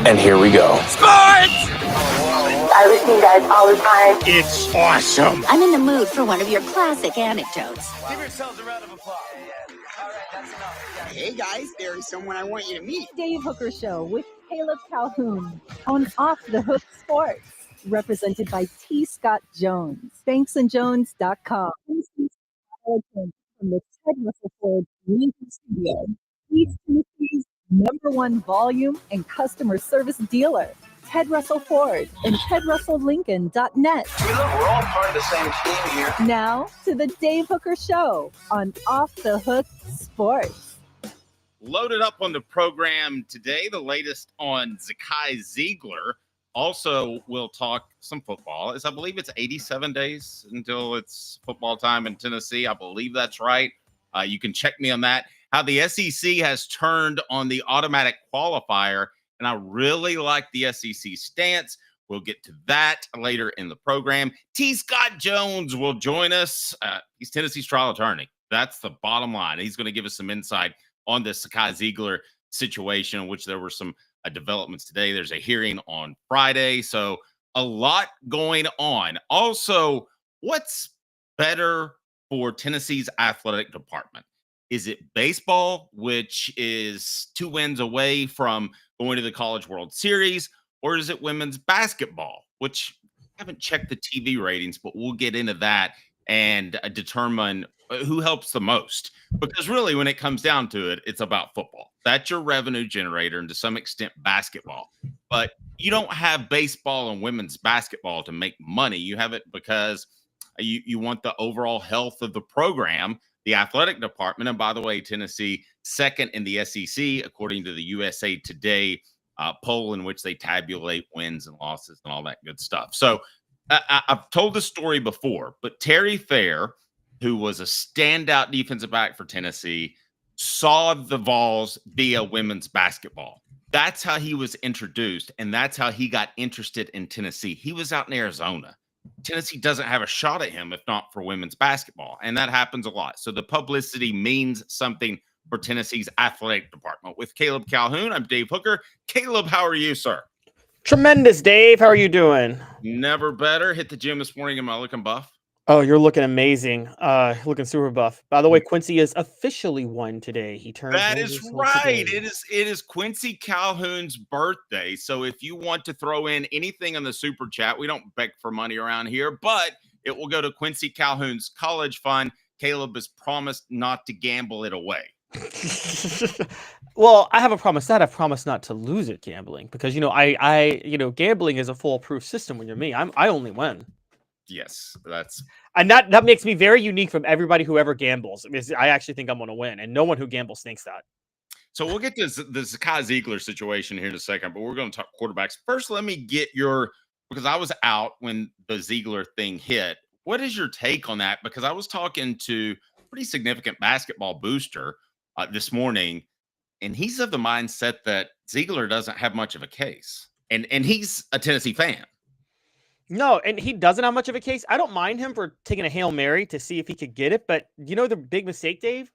And here we go. Sports! I listen to you guys all the time. It's awesome. I'm in the mood for one of your classic anecdotes. Give yourselves a round of applause. All right, that's enough. Hey guys, there is someone I want you to meet. Dave Hooker Show with Caleb Calhoun on Off the Hook Sports, represented by T. Scott Jones, banksandjones.com. From the Ted Russell Ford Lincoln Studio, East Tennessee's #1 volume and customer service dealer, Ted Russell Ford and TedRussellLincoln.net. Hey, look, we're all part of the same team here. Now to the Dave Hooker Show on Off the Hook Sports. Loaded up on the program today, the latest on Zakai Zeigler. Also, we'll talk some football. I believe it's 87 days until it's football time in Tennessee. I believe that's right. You can check me on that. How the SEC has turned on the automatic qualifier, and I really like the SEC stance. We'll get to that later in the program. T. Scott Jones will join us. He's Tennessee's trial attorney. That's the bottom line. He's going to give us some insight on this Zakai Zeigler situation, in which there were some developments today. There's a hearing on Friday, so a lot going on. Also, what's better for Tennessee's athletic department? Is it baseball, which is 2 wins away from going to the College World Series, or is it women's basketball, which I haven't checked the TV ratings, but we'll get into that and determine who helps the most? Because really, when it comes down to it, it's about football. That's your revenue generator, and to some extent basketball. But you don't have baseball and women's basketball to make money. You have it because you want the overall health of the program, the athletic department. And by the way, Tennessee second in the SEC, according to the USA Today poll, in which they tabulate wins and losses and all that good stuff. So I've told this story before, but Terry Fair, who was a standout defensive back for Tennessee, saw the Vols via women's basketball. That's how he was introduced, and that's how he got interested in Tennessee. He was out in Arizona. Tennessee doesn't have a shot at him if not for women's basketball, and that happens a lot. So the publicity means something for Tennessee's athletic department. With Caleb Calhoun, I'm Dave Hooker. Caleb, how are you, sir? Tremendous, Dave. How are you doing? Never better. Hit the gym this morning. Am I looking buff? Oh, you're looking amazing. Looking super buff. By the way, Quincy is officially 1 today. He turned. That is right. It is Quincy Calhoun's birthday. So if you want to throw in anything in the super chat, we don't beg for money around here, but it will go to Quincy Calhoun's college fund. Caleb has promised not to gamble it away. Well, I have a promise that I've promised not to lose at gambling, because gambling is a foolproof system. When you're me, I only win. Yes, and that makes me very unique from everybody who ever gambles. I actually think I'm going to win, and no one who gambles thinks that. So we'll get to the Zakai Zeigler situation here in a second, but we're going to talk quarterbacks. First, let me get because I was out when the Zeigler thing hit. What is your take on that? Because I was talking to a pretty significant basketball booster this morning, and he's of the mindset that Zeigler doesn't have much of a case, and he's a Tennessee fan. No, and he doesn't have much of a case. I don't mind him for taking a Hail Mary to see if he could get it, but you know the big mistake, Dave?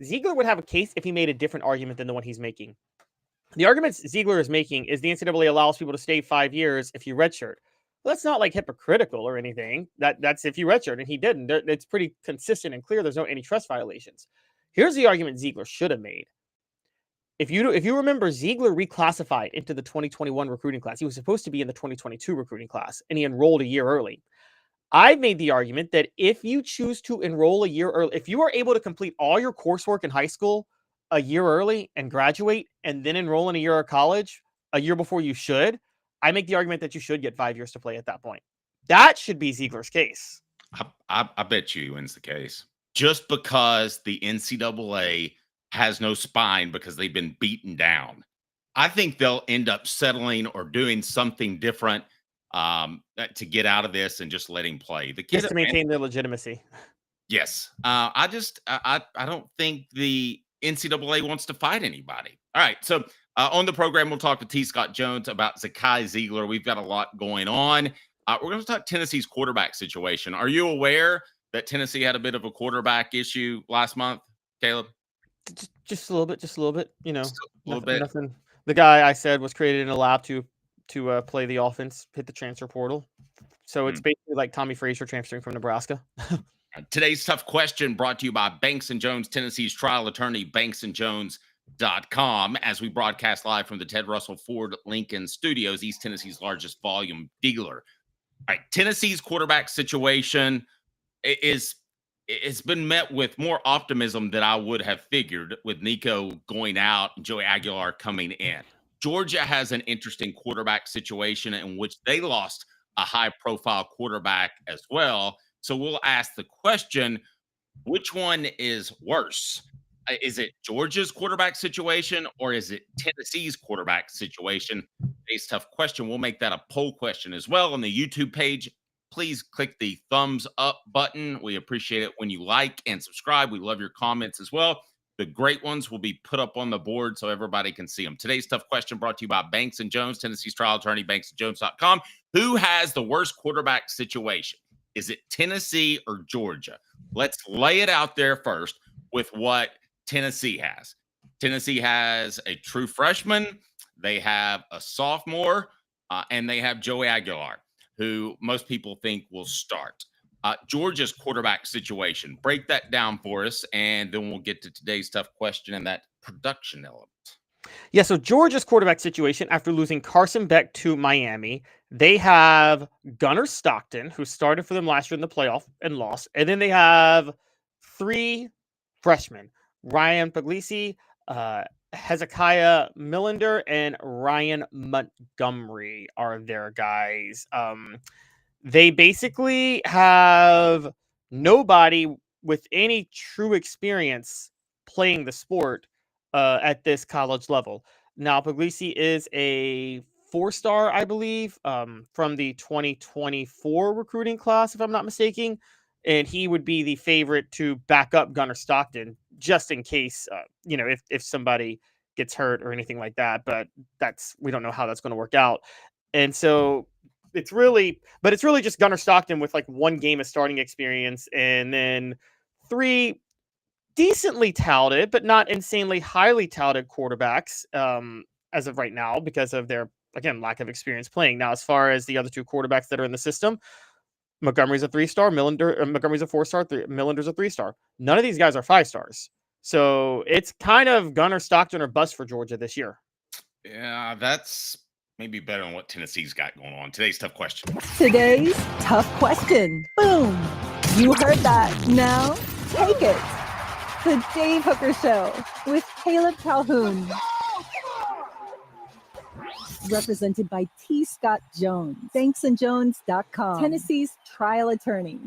Zeigler would have a case if he made a different argument than the one he's making. The argument Zeigler is making is the NCAA allows people to stay 5 years if you redshirt. Well, that's not like hypocritical or anything. That's if you redshirt, and he didn't. It's pretty consistent and clear. There's no antitrust violations. Here's the argument Zeigler should have made. If you remember, Zeigler reclassified into the 2021 recruiting class. He was supposed to be in the 2022 recruiting class, and he enrolled a year early. I made the argument that if you choose to enroll a year early, if you are able to complete all your coursework in high school a year early and graduate and then enroll in a year of college a year before you should, I make the argument that you should get 5 years to play at that point. That should be Zeigler's case. I bet you he wins the case. Just because the NCAA has no spine because they've been beaten down. I think they'll end up settling or doing something different to get out of this and just let him play. The kid just to maintain their legitimacy. Yes. I don't think the NCAA wants to fight anybody. All right. So on the program, we'll talk to T. Scott Jones about Zakai Zeigler. We've got a lot going on. We're going to talk Tennessee's quarterback situation. Are you aware that Tennessee had a bit of a quarterback issue last month, Caleb? Just a little bit, you know. Just a little bit. The guy I said was created in a lab to play the offense, hit the transfer portal. So it's basically like Tommy Frazier transferring from Nebraska. Today's tough question brought to you by Banks & Jones, Tennessee's trial attorney, banksandjones.com, as we broadcast live from the Ted Russell Ford Lincoln Studios, East Tennessee's largest volume dealer. All right, Tennessee's quarterback situation it's been met with more optimism than I would have figured, with Nico going out and Joey Iaquilar coming in. Georgia has an interesting quarterback situation in which they lost a high-profile quarterback as well. So we'll ask the question, which one is worse? Is it Georgia's quarterback situation or is it Tennessee's quarterback situation? Today's tough question. We'll make that a poll question as well on the YouTube page. Please click the thumbs up button. We appreciate it when you like and subscribe. We love your comments as well. The great ones will be put up on the board so everybody can see them. Today's tough question brought to you by Banks & Jones, Tennessee's trial attorney, banksandjones.com. Who has the worst quarterback situation? Is it Tennessee or Georgia? Let's lay it out there first with what Tennessee has. Tennessee has a true freshman. They have a sophomore, and they have Joey Iaquilar, who most people think will start. Georgia's quarterback situation. Break that down for us, and then we'll get to today's tough question and that production element. Yeah, so Georgia's quarterback situation, after losing Carson Beck to Miami, they have Gunnar Stockton, who started for them last year in the playoff and lost. And then they have 3 freshmen, Ryan Puglisi, Hezekiah Millender, and Ryan Montgomery are their guys. They basically have nobody with any true experience playing the sport at this college level. Now, Puglisi is a 4-star, I believe, from the 2024 recruiting class, if I'm not mistaken. And he would be the favorite to back up Gunnar Stockton, just in case, if somebody gets hurt or anything like that. But we don't know how that's going to work out. And so it's really just Gunnar Stockton with like 1 game of starting experience, and then 3 decently touted, but not insanely highly touted quarterbacks as of right now because of their, again, lack of experience playing. Now, as far as the other 2 quarterbacks that are in the system, Montgomery's a 3-star, Montgomery's a 4-star, Millender's a 3-star. None of these guys are 5-stars. So it's kind of Gunnar Stockton or bust for Georgia this year. Yeah, that's maybe better than what Tennessee's got going on. Today's tough question. Today's tough question. Boom. You heard that. Now take it. The Dave Hooker Show with Calhoun. Represented by T. Scott Jones, banksandjones.com, Tennessee's trial attorney.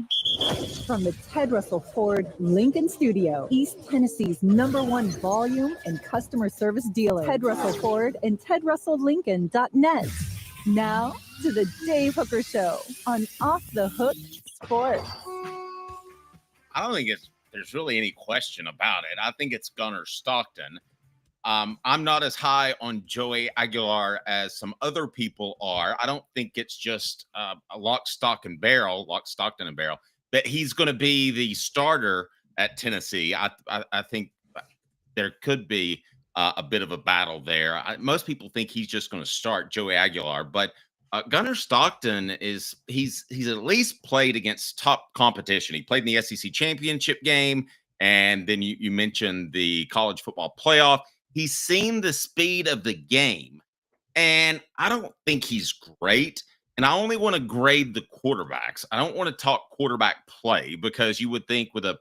From the Ted Russell Ford Lincoln Studio, East Tennessee's #1 volume and customer service dealer, Ted Russell Ford and TedRussellLincoln.net. Now to the Dave Hooker Show on Off the Hook Sports. I don't think there's really any question about it. I think it's Gunnar Stockton. I'm not as high on Joey Iaquilar as some other people are. I don't think it's just a lock, stock, and barrel, that he's going to be the starter at Tennessee. I think there could be a bit of a battle there. Most people think he's just going to start Joey Iaquilar, but Gunnar Stockton he's at least played against top competition. He played in the SEC championship game, and then you mentioned the college football playoff. He's seen the speed of the game, and I don't think he's great. And I only want to grade the quarterbacks. I don't want to talk quarterback play, because you would think with a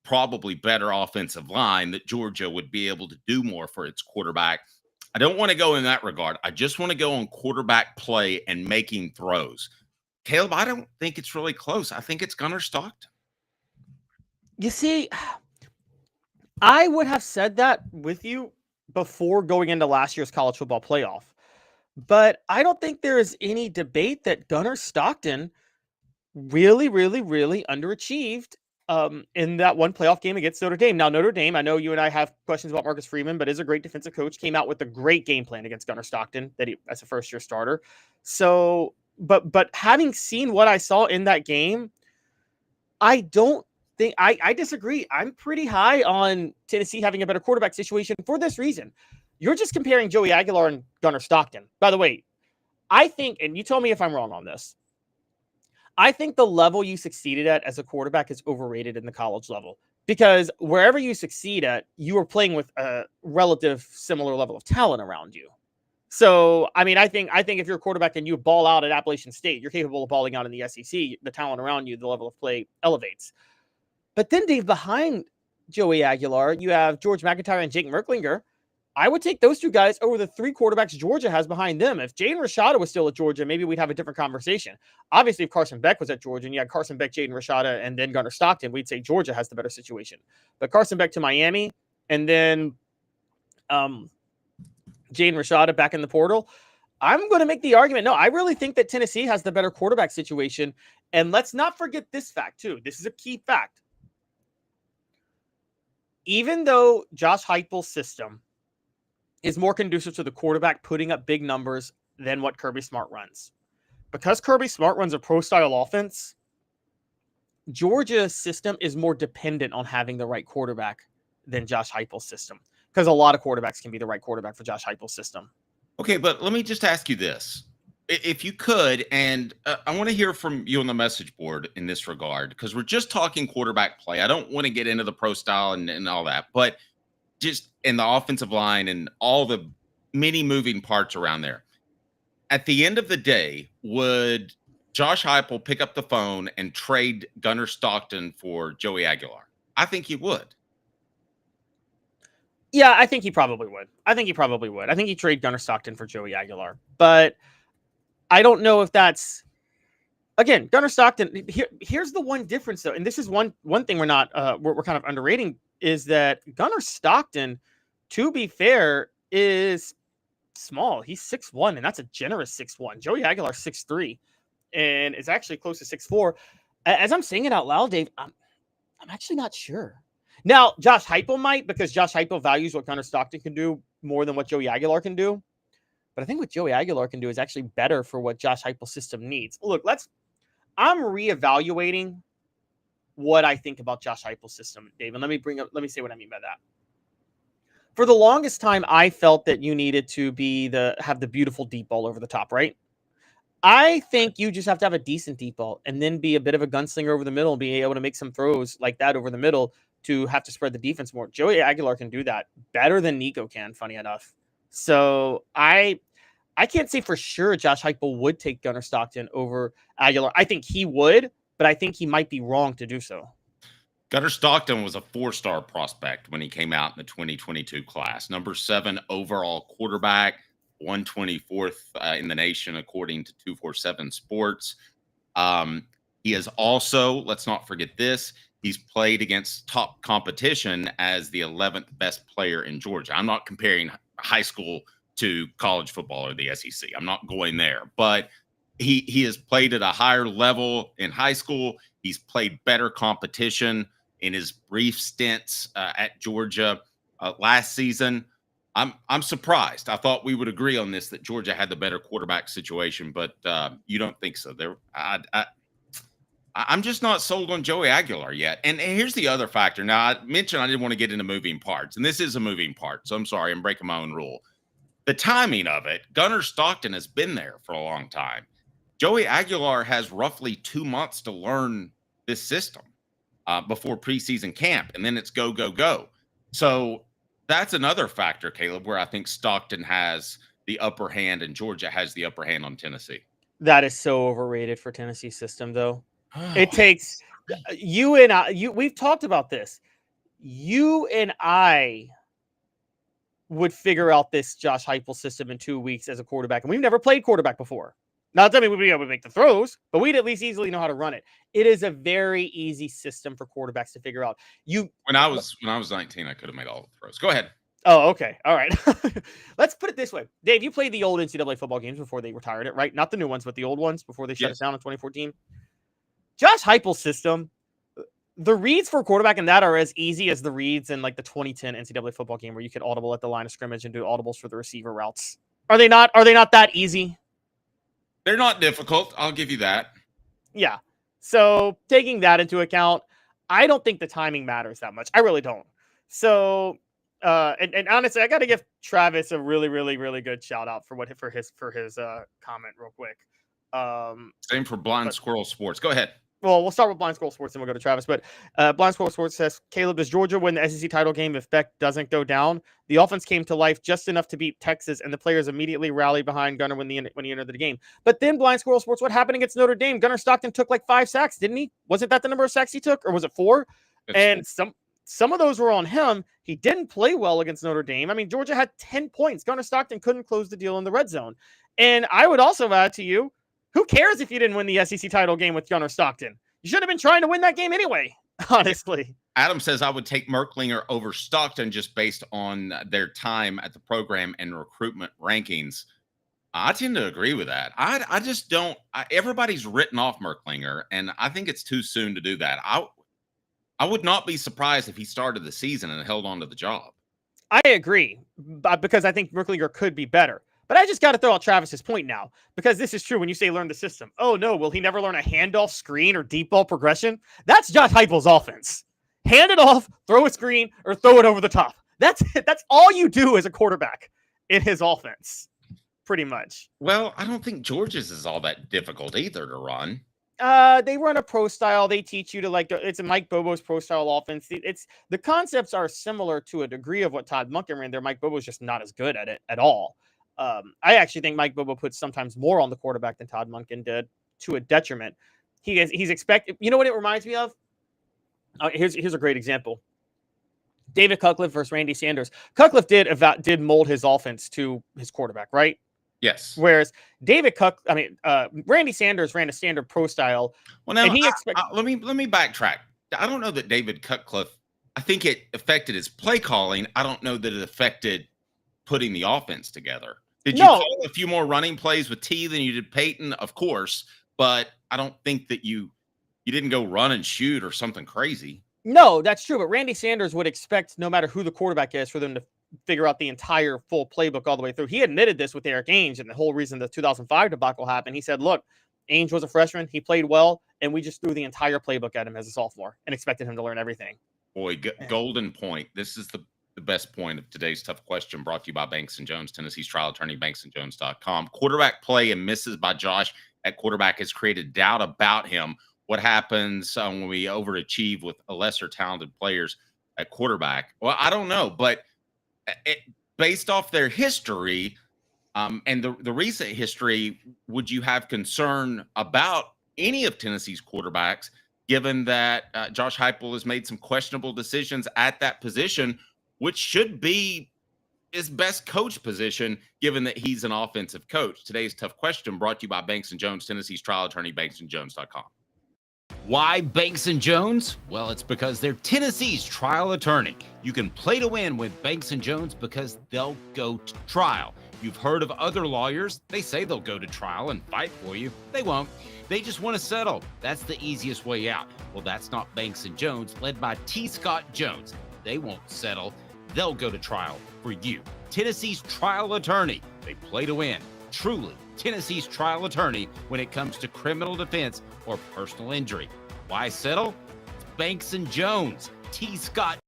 probably better offensive line that Georgia would be able to do more for its quarterback. I don't want to go in that regard. I just want to go on quarterback play and making throws. Caleb, I don't think it's really close. I think it's Gunnar Stockton. You see, I would have said that with you before going into last year's college football playoff. But I don't think there is any debate that Gunnar Stockton really, really, really underachieved in that one playoff game against Notre Dame. Now, Notre Dame, I know you and I have questions about Marcus Freeman, but is a great defensive coach, came out with a great game plan against Gunnar Stockton as a first-year starter. So, but having seen what I saw in that game, I don't I disagree. I'm pretty high on Tennessee having a better quarterback situation for this reason. You're just comparing Joey Aguilar and Gunnar Stockton. By the way, I think, and you tell me if I'm wrong on this, I think the level you succeeded at as a quarterback is overrated in the college level, because wherever you succeed at, you are playing with a relative similar level of talent around you. So, I mean, I think if you're a quarterback and you ball out at Appalachian State, you're capable of balling out in the SEC. The talent around you, the level of play elevates. But then, Dave, behind Joey Aguilar, you have George McIntyre and Jake Merklinger. I would take those two guys over the three quarterbacks Georgia has behind them. If Jaden Rashada was still at Georgia, maybe we'd have a different conversation. Obviously, if Carson Beck was at Georgia and you had Carson Beck, Jaden Rashada, and then Gunnar Stockton, we'd say Georgia has the better situation. But Carson Beck to Miami and then Jaden Rashada back in the portal, I'm going to make the argument. No, I really think that Tennessee has the better quarterback situation. And let's not forget this fact, too. This is a key fact. Even though Josh Heupel's system is more conducive to the quarterback putting up big numbers than what Kirby Smart runs, because Kirby Smart runs a pro-style offense, Georgia's system is more dependent on having the right quarterback than Josh Heupel's system, because a lot of quarterbacks can be the right quarterback for Josh Heupel's system. Okay, but let me just ask you this. If you could, and I want to hear from you on the message board in this regard, because we're just talking quarterback play. I don't want to get into the pro style and all that, but just in the offensive line and all the many moving parts around there. At the end of the day, would Josh Heupel pick up the phone and trade Gunnar Stockton for Joey Aguilar? I think he would. Yeah, I think he probably would. I think he'd trade Gunnar Stockton for Joey Aguilar. But I don't know if that's, again, Gunnar Stockton. Here's the one difference, though, and this is one thing we're not we're kind of underrating, is that Gunnar Stockton, to be fair, is small. He's 6'1", and that's a generous 6'1". Joey Aguilar 6'3", and is actually close to 6'4". As I'm saying it out loud, Dave, I'm actually not sure. Now, Josh Heupel might, because Josh Heupel values what Gunnar Stockton can do more than what Joey Aguilar can do. But I think what Joey Aguilar can do is actually better for what Josh Heupel's system needs. Look, I'm reevaluating what I think about Josh Heupel's system, Dave. And let me say what I mean by that. For the longest time, I felt that you needed to have the beautiful deep ball over the top, right? I think you just have to have a decent deep ball and then be a bit of a gunslinger over the middle and be able to make some throws like that over the middle to have to spread the defense more. Joey Aguilar can do that better than Nico can, funny enough. So I can't say for sure Josh Heupel would take Gunnar Stockton over Aguilar. I think he would, but I think he might be wrong to do so. Gunnar Stockton was a 4-star prospect when he came out in the 2022 class. Number 7 overall quarterback, 124th in the nation, according to 247 Sports. He is also, let's not forget this, he's played against top competition as the 11th best player in Georgia. I'm not comparing high school to college football or the SEC. I'm not going there, but he has played at a higher level in high school. He's played better competition in his brief stints at Georgia last season. I'm surprised. I thought we would agree on this, that Georgia had the better quarterback situation, but you don't think so. I'm just not sold on Joey Aguilar yet. And here's the other factor. Now, I mentioned I didn't want to get into moving parts, and this is a moving part, so I'm sorry. I'm breaking my own rule. The timing of it, Gunnar Stockton has been there for a long time. Joey Aguilar has roughly 2 months to learn this system before preseason camp, and then it's go, go, go. So that's another factor, Caleb, where I think Stockton has the upper hand and Georgia has the upper hand on Tennessee. That is so overrated for Tennessee's system, though. It takes you and I. We've talked about this. You and I would figure out this Josh Heupel system in 2 weeks as a quarterback, and we've never played quarterback before. Not that we'd be able to make the throws, but we'd at least easily know how to run it. It is a very easy system for quarterbacks to figure out. When I was 19, I could have made all the throws. Go ahead. Oh, okay. All right. Let's put it this way. Dave, you played the old NCAA football games before they retired it, right? Not the new ones, but the old ones before they shut us down in 2014. Josh Heupel's system, the reads for a quarterback in that are as easy as the reads in like the 2010 NCAA football game where you could audible at the line of scrimmage and do audibles for the receiver routes. Are they not that easy? They're not difficult. I'll give you that. Yeah. So taking that into account, I don't think the timing matters that much. I really don't. So And honestly, I got to give Travis a really, really, really good shout out for his comment real quick. Same for Blind Squirrel Sports. Go ahead. Well, we'll start with Blind Squirrel Sports and we'll go to Travis. But Blind Squirrel Sports says, Caleb, does Georgia win the SEC title game if Beck doesn't go down? The offense came to life just enough to beat Texas, and the players immediately rallied behind Gunner when he entered the game. But then Blind Squirrel Sports, what happened against Notre Dame? Gunner Stockton took like 5 sacks, didn't he? Wasn't that the number of sacks he took, or was it 4? And some of those were on him. He didn't play well against Notre Dame. I mean, Georgia had 10 points. Gunner Stockton couldn't close the deal in the red zone. And I would also add to you, who cares if you didn't win the SEC title game with Gunner Stockton? You should have been trying to win that game anyway, honestly. Adam says I would take Merklinger over Stockton just based on their time at the program and recruitment rankings. I tend to agree with that. I just don't. Everybody's written off Merklinger, and I think it's too soon to do that. I would not be surprised if he started the season and held on to the job. I agree, because I think Merklinger could be better. But I just got to throw out Travis's point now, because this is true when you say learn the system. Oh, no, will he never learn a handoff, screen, or deep ball progression? That's Josh Heupel's offense. Hand it off, throw a screen, or throw it over the top. That's all you do as a quarterback in his offense, pretty much. Well, I don't think Georgia's is all that difficult either to run. They run a pro style. They teach you to it's a Mike Bobo's pro style offense. The concepts are similar to a degree of what Todd Monken ran there. Mike Bobo's just not as good at it at all. I actually think Mike Bobo puts sometimes more on the quarterback than Todd Monken did, to a detriment. He's expected. You know what it reminds me of? Here's a great example. David Cutcliffe versus Randy Sanders. Cutcliffe did mold his offense to his quarterback, right? Yes. Whereas Randy Sanders ran a standard pro style. Well, now let me backtrack. I don't know that David Cutcliffe. I think it affected his play calling. I don't know that it affected putting the offense together. Did you call a few more running plays with T than you did Peyton? Of course, but I don't think that you didn't go run and shoot or something crazy. No, that's true. But Randy Sanders would expect, no matter who the quarterback is, for them to figure out the entire full playbook all the way through. He admitted this with Eric Ainge, and the whole reason the 2005 debacle happened. He said, look, Ainge was a freshman. He played well, and we just threw the entire playbook at him as a sophomore and expected him to learn everything. Boy, golden point. This is the best point of today's tough question, brought to you by Banks & Jones, Tennessee's trial attorney, banksandjones.com. Quarterback play and misses by Josh at quarterback has created doubt about him. What happens when we overachieve with lesser talented players at quarterback? Well, I don't know, but based off their history and the recent history, would you have concern about any of Tennessee's quarterbacks, given that Josh Heupel has made some questionable decisions at that position, which should be his best coach position, given that he's an offensive coach? Today's tough question brought to you by Banks & Jones, Tennessee's trial attorney, banksandjones.com. Why Banks & Jones? Well, it's because they're Tennessee's trial attorney. You can play to win with Banks & Jones because they'll go to trial. You've heard of other lawyers. They say they'll go to trial and fight for you. They won't. They just want to settle. That's the easiest way out. Well, that's not Banks & Jones, led by T. Scott Jones. They won't settle. They'll go to trial for you. Tennessee's trial attorney. They play to win. Truly, Tennessee's trial attorney when it comes to criminal defense or personal injury. Why settle? It's Banks & Jones. T. Scott.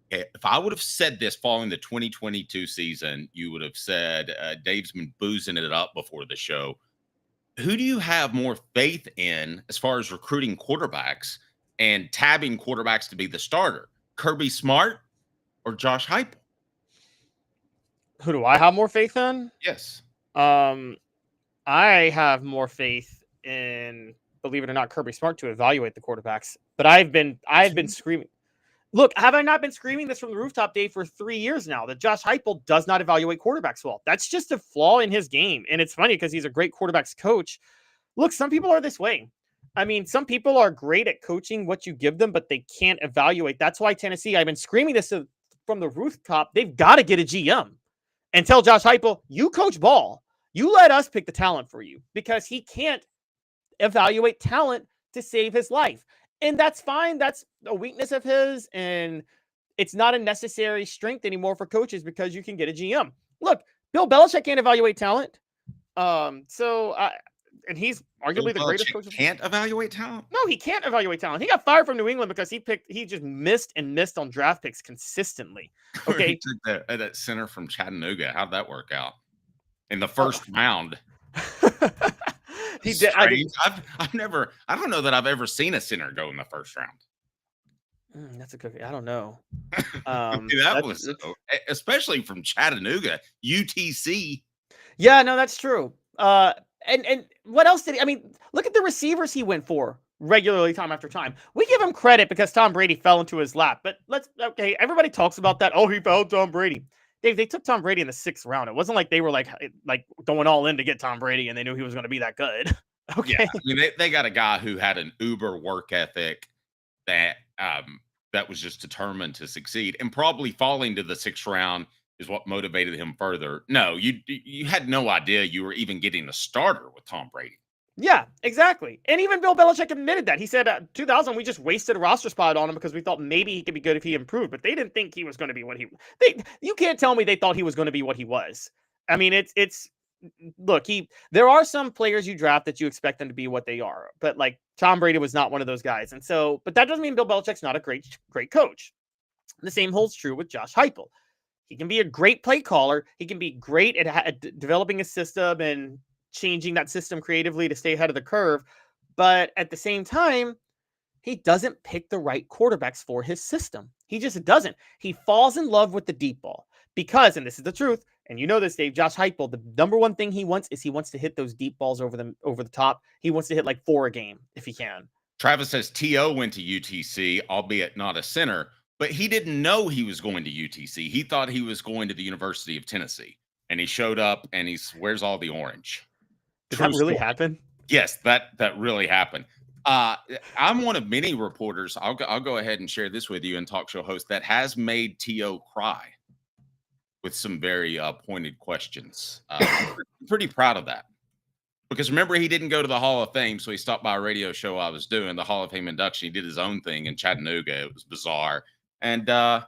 If I would have said this following the 2022 season, you would have said Dave's been boozing it up before the show. Who do you have more faith in as far as recruiting quarterbacks and tabbing quarterbacks to be the starter? Kirby Smart or Josh Heupel? Who do I have more faith in? Yes. I have more faith in, believe it or not, Kirby Smart to evaluate the quarterbacks. But I've been screaming. Look, have I not been screaming this from the rooftop, Dave, for 3 years now, that Josh Heupel does not evaluate quarterbacks well? That's just a flaw in his game. And it's funny because he's a great quarterbacks coach. Look, some people are this way. I mean, some people are great at coaching what you give them, but they can't evaluate. That's why Tennessee, I've been screaming this from the rooftop, they've got to get a GM and tell Josh Heupel, you coach ball. You let us pick the talent for you, because he can't evaluate talent to save his life. And that's fine. That's a weakness of his. And it's not a necessary strength anymore for coaches because you can get a GM. Look, Bill Belichick can't evaluate talent. and he's arguably the Bill greatest Belichick coach. Can't evaluate talent. No, he can't evaluate talent. He got fired from New England because he just missed on draft picks consistently. Okay, He took that center from Chattanooga. How'd that work out in the first round? He did. I've never. I don't know that I've ever seen a center go in the first round. That's a good. I don't know. That was especially from Chattanooga, UTC. Yeah, no, that's true. And what else did he? I mean, look at the receivers he went for regularly, time after time. We give him credit because Tom Brady fell into his lap. But everybody talks about that. Oh, he fell Tom Brady. Dave, they took Tom Brady in the 6th round. It wasn't like they were like going all in to get Tom Brady and they knew he was going to be that good. Okay. Yeah, I mean, they got a guy who had an uber work ethic that was just determined to succeed, and probably falling to the 6th round is what motivated him further. No, you had no idea you were even getting a starter with Tom Brady. Yeah, exactly. And even Bill Belichick admitted that. He said, 2000, we just wasted a roster spot on him because we thought maybe he could be good if he improved, but they didn't think he was going to be what you can't tell me they thought he was going to be what he was. I mean, look, there are some players you draft that you expect them to be what they are, but like Tom Brady was not one of those guys. And so, but that doesn't mean Bill Belichick's not a great coach. The same holds true with Josh Heupel. He can be a great play caller. He can be great at developing a system and changing that system creatively to stay ahead of the curve. But at the same time, he doesn't pick the right quarterbacks for his system. He just doesn't. He falls in love with the deep ball because, and this is the truth, and you know this, Dave, Josh Heupel, the number one thing he wants is he wants to hit those deep balls over the top. He wants to hit like 4 a game if he can. Travis says T.O. went to UTC, albeit not a center, but he didn't know he was going to UTC. He thought he was going to the University of Tennessee, and he showed up and he wears all the orange. Did that really happen? Yes, that really happened. I'm one of many reporters. I'll go ahead and share this with you, and talk show host, that has made T.O. cry with some very pointed questions. Pretty proud of that. Because remember, he didn't go to the Hall of Fame, so he stopped by a radio show I was doing, the Hall of Fame induction. He did his own thing in Chattanooga. It was bizarre. And got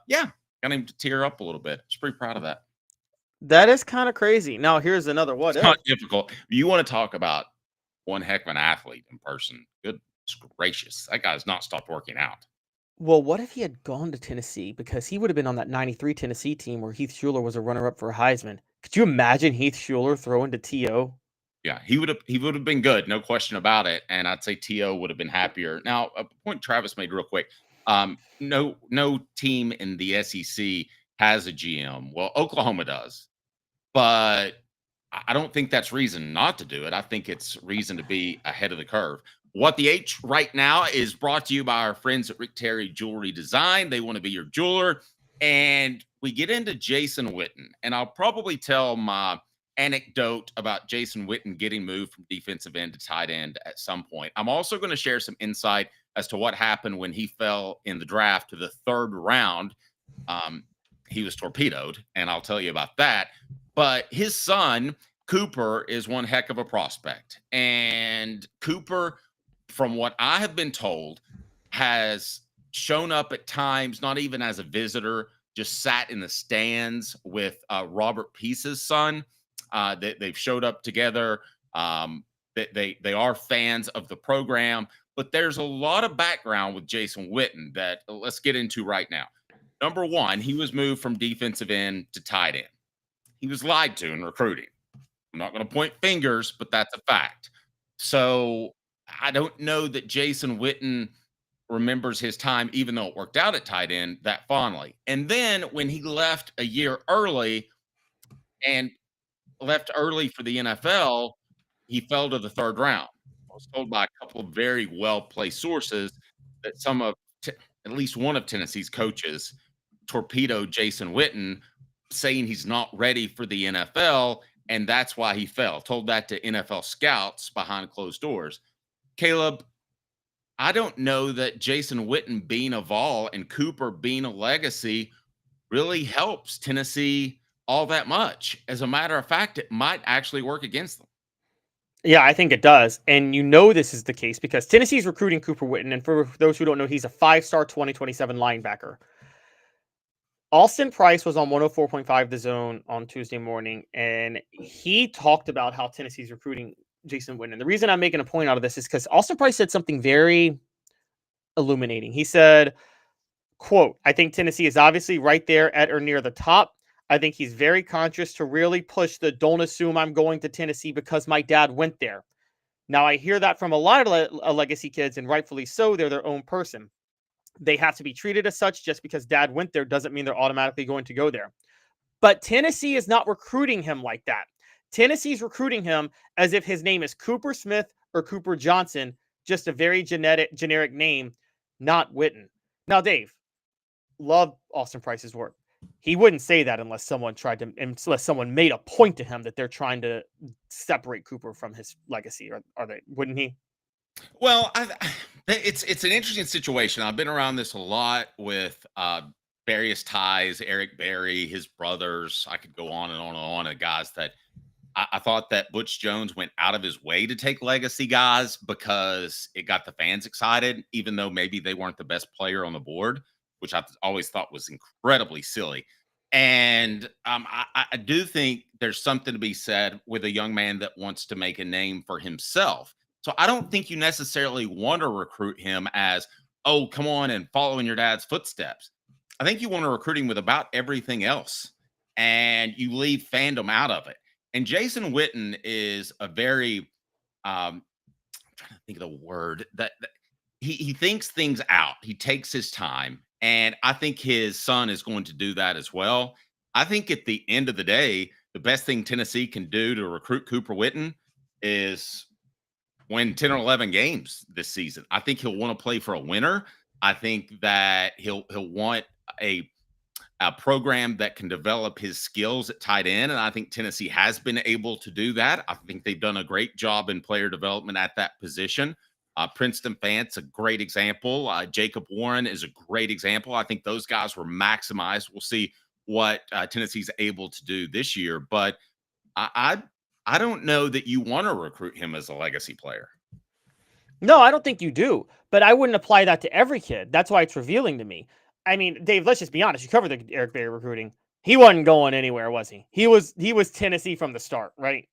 him to tear up a little bit. I was pretty proud of that. That is kind of crazy. Now, here's another what if. It's not difficult. You want to talk about one heck of an athlete in person. Goodness gracious. That guy's not stopped working out. Well, what if he had gone to Tennessee? Because he would have been on that 93 Tennessee team where Heath Shuler was a runner-up for a Heisman. Could you imagine Heath Shuler throwing to T.O.? Yeah, he would have been good, no question about it. And I'd say T.O. would have been happier. Now, a point Travis made real quick. No team in the SEC has a GM. Well, Oklahoma does. But I don't think that's reason not to do it. I think it's reason to be ahead of the curve. What the H right now is brought to you by our friends at Rick Terry Jewelry Design. They want to be your jeweler. And we get into Jason Witten. And I'll probably tell my anecdote about Jason Witten getting moved from defensive end to tight end at some point. I'm also going to share some insight as to what happened when he fell in the draft to the 3rd round. He was torpedoed, and I'll tell you about that. But his son, Cooper, is one heck of a prospect. And Cooper, from what I have been told, has shown up at times, not even as a visitor, just sat in the stands with Robert Peace's son. They've showed up together. They are fans of the program. But there's a lot of background with Jason Witten that let's get into right now. Number one, he was moved from defensive end to tight end. He was lied to in recruiting. I'm not going to point fingers, but that's a fact. So I don't know that Jason Witten remembers his time, even though it worked out at tight end, that fondly. And then when he left a year early and left early for the NFL, he fell to the 3rd round. I was told by a couple of very well-placed sources that at least one of Tennessee's coaches torpedoed Jason Witten, saying he's not ready for the NFL, and that's why he fell. Told that to NFL scouts behind closed doors. Caleb, I don't know that Jason Witten being a Vol and Cooper being a legacy really helps Tennessee all that much. As a matter of fact, it might actually work against them. Yeah, I think it does. And you know this is the case because Tennessee's recruiting Cooper Witten. And for those who don't know, he's a 5-star 2027 linebacker. Austin Price was on 104.5 The Zone on Tuesday morning, and he talked about how Tennessee's recruiting Jason Witten. And the reason I'm making a point out of this is because Austin Price said something very illuminating. He said, quote, I think Tennessee is obviously right there at or near the top. I think he's very conscious to really push the don't assume I'm going to Tennessee because my dad went there. Now, I hear that from a lot of legacy kids, and rightfully so. They're their own person. They have to be treated as such. Just because dad went there doesn't mean they're automatically going to go there. But Tennessee is not recruiting him like that. Tennessee's recruiting him as if his name is Cooper Smith or Cooper Johnson, just a very generic name, not Witten. Now, Dave, love Austin Price's work. He wouldn't say that unless someone made a point to him that they're trying to separate Cooper from his legacy, or are they? Wouldn't he? Well, it's an interesting situation. I've been around this a lot with various ties, Eric Berry, his brothers. I could go on and on and on of guys that I thought that Butch Jones went out of his way to take legacy guys because it got the fans excited, even though maybe they weren't the best player on the board, which I always thought was incredibly silly. And I do think there's something to be said with a young man that wants to make a name for himself. So I don't think you necessarily want to recruit him as, oh, come on and follow in your dad's footsteps. I think you want to recruit him with about everything else, and you leave fandom out of it. And Jason Witten is a very, I'm trying to think of the word, that he thinks things out. He takes his time. And I think his son is going to do that as well. I think at the end of the day, the best thing Tennessee can do to recruit Cooper Witten is win 10 or 11 games this season. I think he'll want to play for a winner. I think that he'll want a program that can develop his skills at tight end. And I think Tennessee has been able to do that. I think they've done a great job in player development at that position. Princeton Fant's a great example. Jacob Warren is a great example. I think those guys were maximized. We'll see what Tennessee's able to do this year. But I don't know that you want to recruit him as a legacy player. No, I don't think you do. But I wouldn't apply that to every kid. That's why it's revealing to me. I mean, Dave, let's just be honest. You covered the Eric Berry recruiting. He wasn't going anywhere, was he? He was Tennessee from the start, right?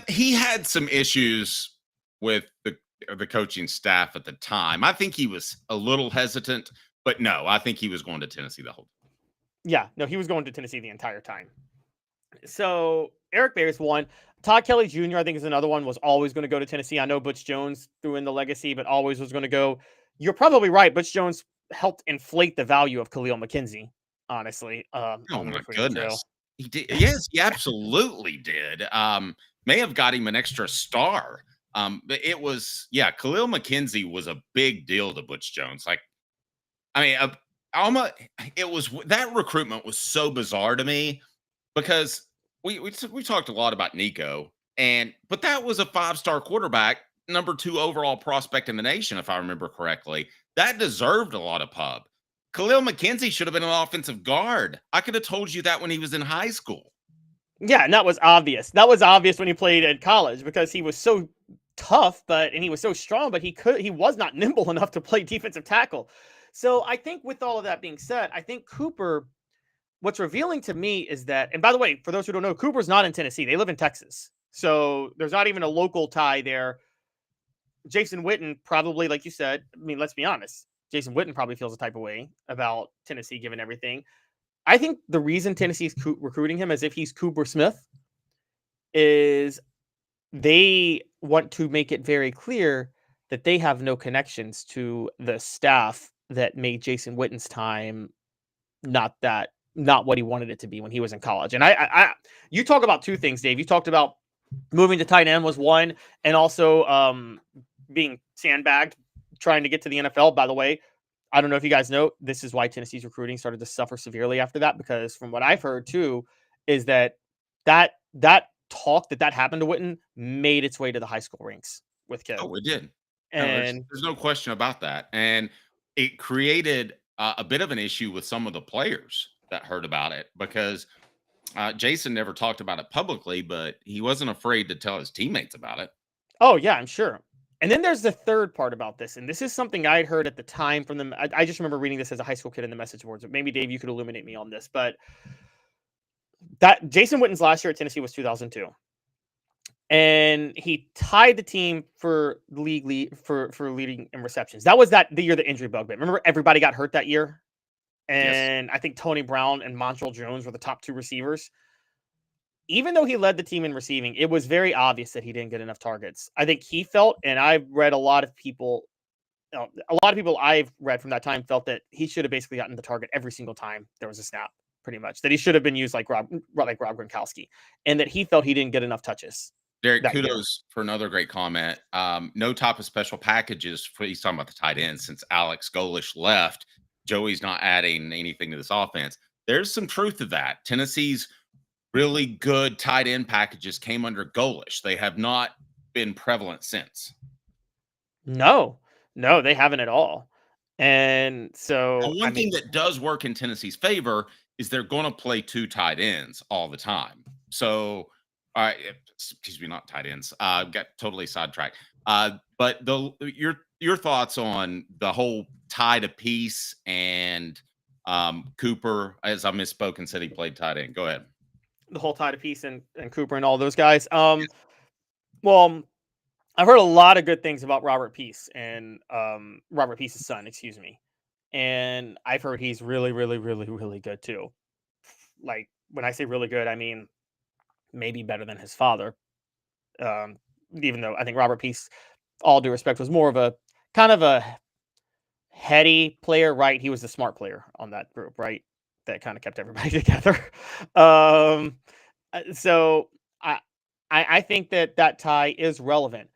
He had some issues with the coaching staff at the time. I think he was a little hesitant, but no, I think he was going to Tennessee the whole time. Yeah, no, he was going to Tennessee the entire time. So Eric Berry's one. Todd Kelly Jr., I think, is another one, was always going to go to Tennessee. I know Butch Jones threw in the legacy, but always was going to go. You're probably right. Butch Jones helped inflate the value of Khalil McKenzie, honestly. Oh, my goodness. He did. Yes, he absolutely did. May have got him an extra star. But it was, Khalil McKenzie was a big deal to Butch Jones. Like, I mean, that recruitment was so bizarre to me because we talked a lot about Nico, but that was a 5-star quarterback, number 2 overall prospect in the nation, if I remember correctly. That deserved a lot of pub. Khalil McKenzie should have been an offensive guard. I could have told you that when he was in high school. Yeah, and that was obvious. That was obvious when he played at college because he was so tough, and he was so strong, but he was not nimble enough to play defensive tackle. So I think with all of that being said, I think Cooper, what's revealing to me is that, and by the way, for those who don't know, Cooper's not in Tennessee. They live in Texas. So there's not even a local tie there. Jason Witten probably, like you said, I mean, let's be honest. Jason Witten probably feels a type of way about Tennessee given everything. I think the reason Tennessee's recruiting him as if he's Cooper Smith is they want to make it very clear that they have no connections to the staff that made Jason Witten's time not what he wanted it to be when he was in college. And you talk about two things, Dave. You talked about moving to tight end was one, and also being sandbagged trying to get to the NFL. By the way, I don't know if you guys know, this is why Tennessee's recruiting started to suffer severely after that, because from what I've heard too, is that talk that happened to Witten made its way to the high school ranks with kids. Oh, it did. And there's no question about that. And it created a bit of an issue with some of the players that heard about it, because Jason never talked about it publicly, but he wasn't afraid to tell his teammates about it. Oh, yeah, I'm sure. And then there's the third part about this. And this is something I had heard at the time from them. I just remember reading this as a high school kid in the message boards. Maybe, Dave, you could illuminate me on this. But that Jason Witten's last year at Tennessee was 2002. and he tied the team for league lead for leading in receptions. That was the year the injury bug bit. Remember, everybody got hurt that year, and Yes. I think Tony Brown and Montrell Jones were the top 2 receivers. Even though he led the team in receiving, it was very obvious that he didn't get enough targets. I think he felt, and I've read a lot of people I've read from that time felt that he should have basically gotten the target every single time there was a snap, pretty much. That he should have been used like Rob Gronkowski, and that he felt he didn't get enough touches. Derek, that year. kudos for another great comment. No type of special packages he's talking about the tight end since Alex Golish left. Joey's not adding anything to this offense. There's some truth to that. Tennessee's really good tight end packages came under Golish. They have not been prevalent since. No, they haven't at all. And so One thing that does work in Tennessee's favor is they're going to play 2 tight ends all the time. So, excuse me, not tight ends. Got totally sidetracked. But your thoughts on the whole tie to piece and Cooper, as I misspoke and said he played tight end. Go ahead. The whole tie to piece and Cooper and all those guys. Well, I've heard a lot of good things about Robert Peace and Robert Peace's son, excuse me. And I've heard he's really, really, really, really good too. Like, when I say really good, I mean maybe better than his father. Even though I think Robert Peace, all due respect, was more of a kind of a heady player, right? He was the smart player on that group, right? That kind of kept everybody together. So I think that tie is relevant.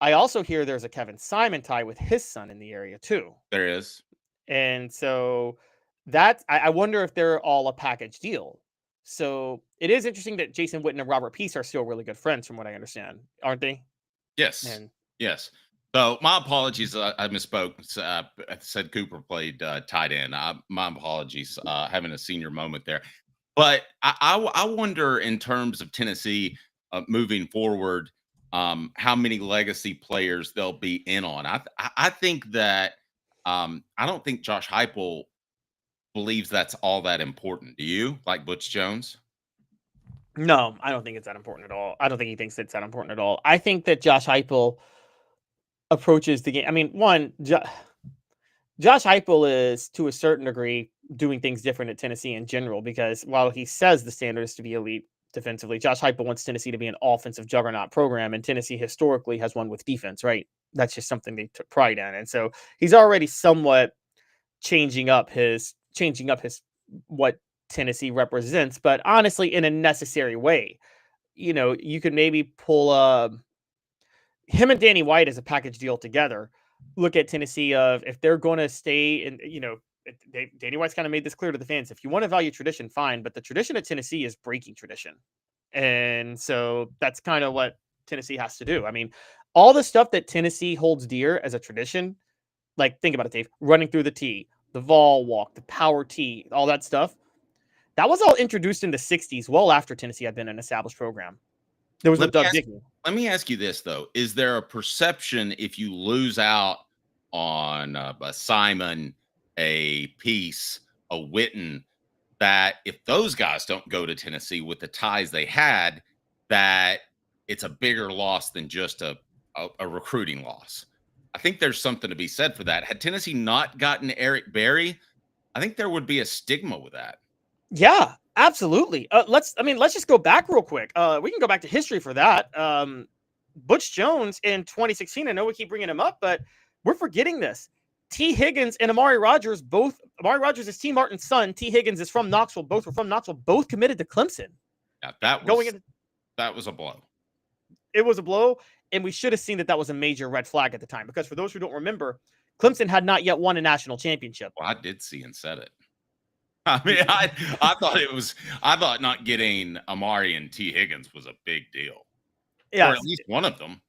I also hear there's a Kevin Simon tie with his son in the area too. There is. And so I wonder if they're all a package deal. So it is interesting that Jason Witten and Robert Peace are still really good friends, from what I understand, aren't they? Yes. Yes. So my apologies. I misspoke. I said Cooper played tight end. My apologies. Having a senior moment there. But I wonder, in terms of Tennessee moving forward, how many legacy players they'll be in on. I think that I don't think Josh Heupel believes that's all that important. Do you, like Butch Jones? No, I don't think it's that important at all. I don't think he thinks it's that important at all. I think that Josh Heupel approaches the game. I mean, Josh Heupel is, to a certain degree, doing things different at Tennessee in general, because while he says the standard is to be elite defensively, Josh Heupel wants Tennessee to be an offensive juggernaut program, and Tennessee historically has won with defense, right? That's just something they took pride in. And so he's already somewhat changing up his what Tennessee represents, but honestly, in a necessary way. You know, you could maybe pull him and Danny White as a package deal together. Look at Tennessee of, if they're going to stay in, Danny White's kind of made this clear to the fans. If you want to value tradition, fine, but the tradition at Tennessee is breaking tradition. And so that's kind of what Tennessee has to do. I mean, all the stuff that Tennessee holds dear as a tradition, like, think about it, Dave, running through the tee, the vol walk, the power tee, all that stuff, that was all introduced in the 60s, well after Tennessee had been an established program. There was no Doug Dickey. Let me ask you this, though. Is there a perception, if you lose out on a Simon, a Peace, a Witten, that if those guys don't go to Tennessee with the ties they had, that it's a bigger loss than just a recruiting loss? I think there's something to be said for that. Had Tennessee not gotten Eric Berry, I think there would be a stigma with that. Yeah, absolutely. Let's just go back real quick. We can go back to history for that. Butch Jones in 2016, I know we keep bringing him up, but we're forgetting this. T. Higgins and Amari Rogers, Amari Rogers is T. Martin's son. T. Higgins is from Knoxville. Both were from Knoxville. Both committed to Clemson. Yeah, that was a blow. It was a blow, and we should have seen that was a major red flag at the time, because for those who don't remember, Clemson had not yet won a national championship. Well, I did see and said it. I mean, I thought not getting Amari and T. Higgins was a big deal. Yeah, or at least one of them.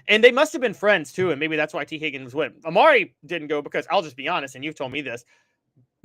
And they must have been friends too, and maybe that's why T. Higgins went. Amari didn't go because, I'll just be honest, and you've told me this,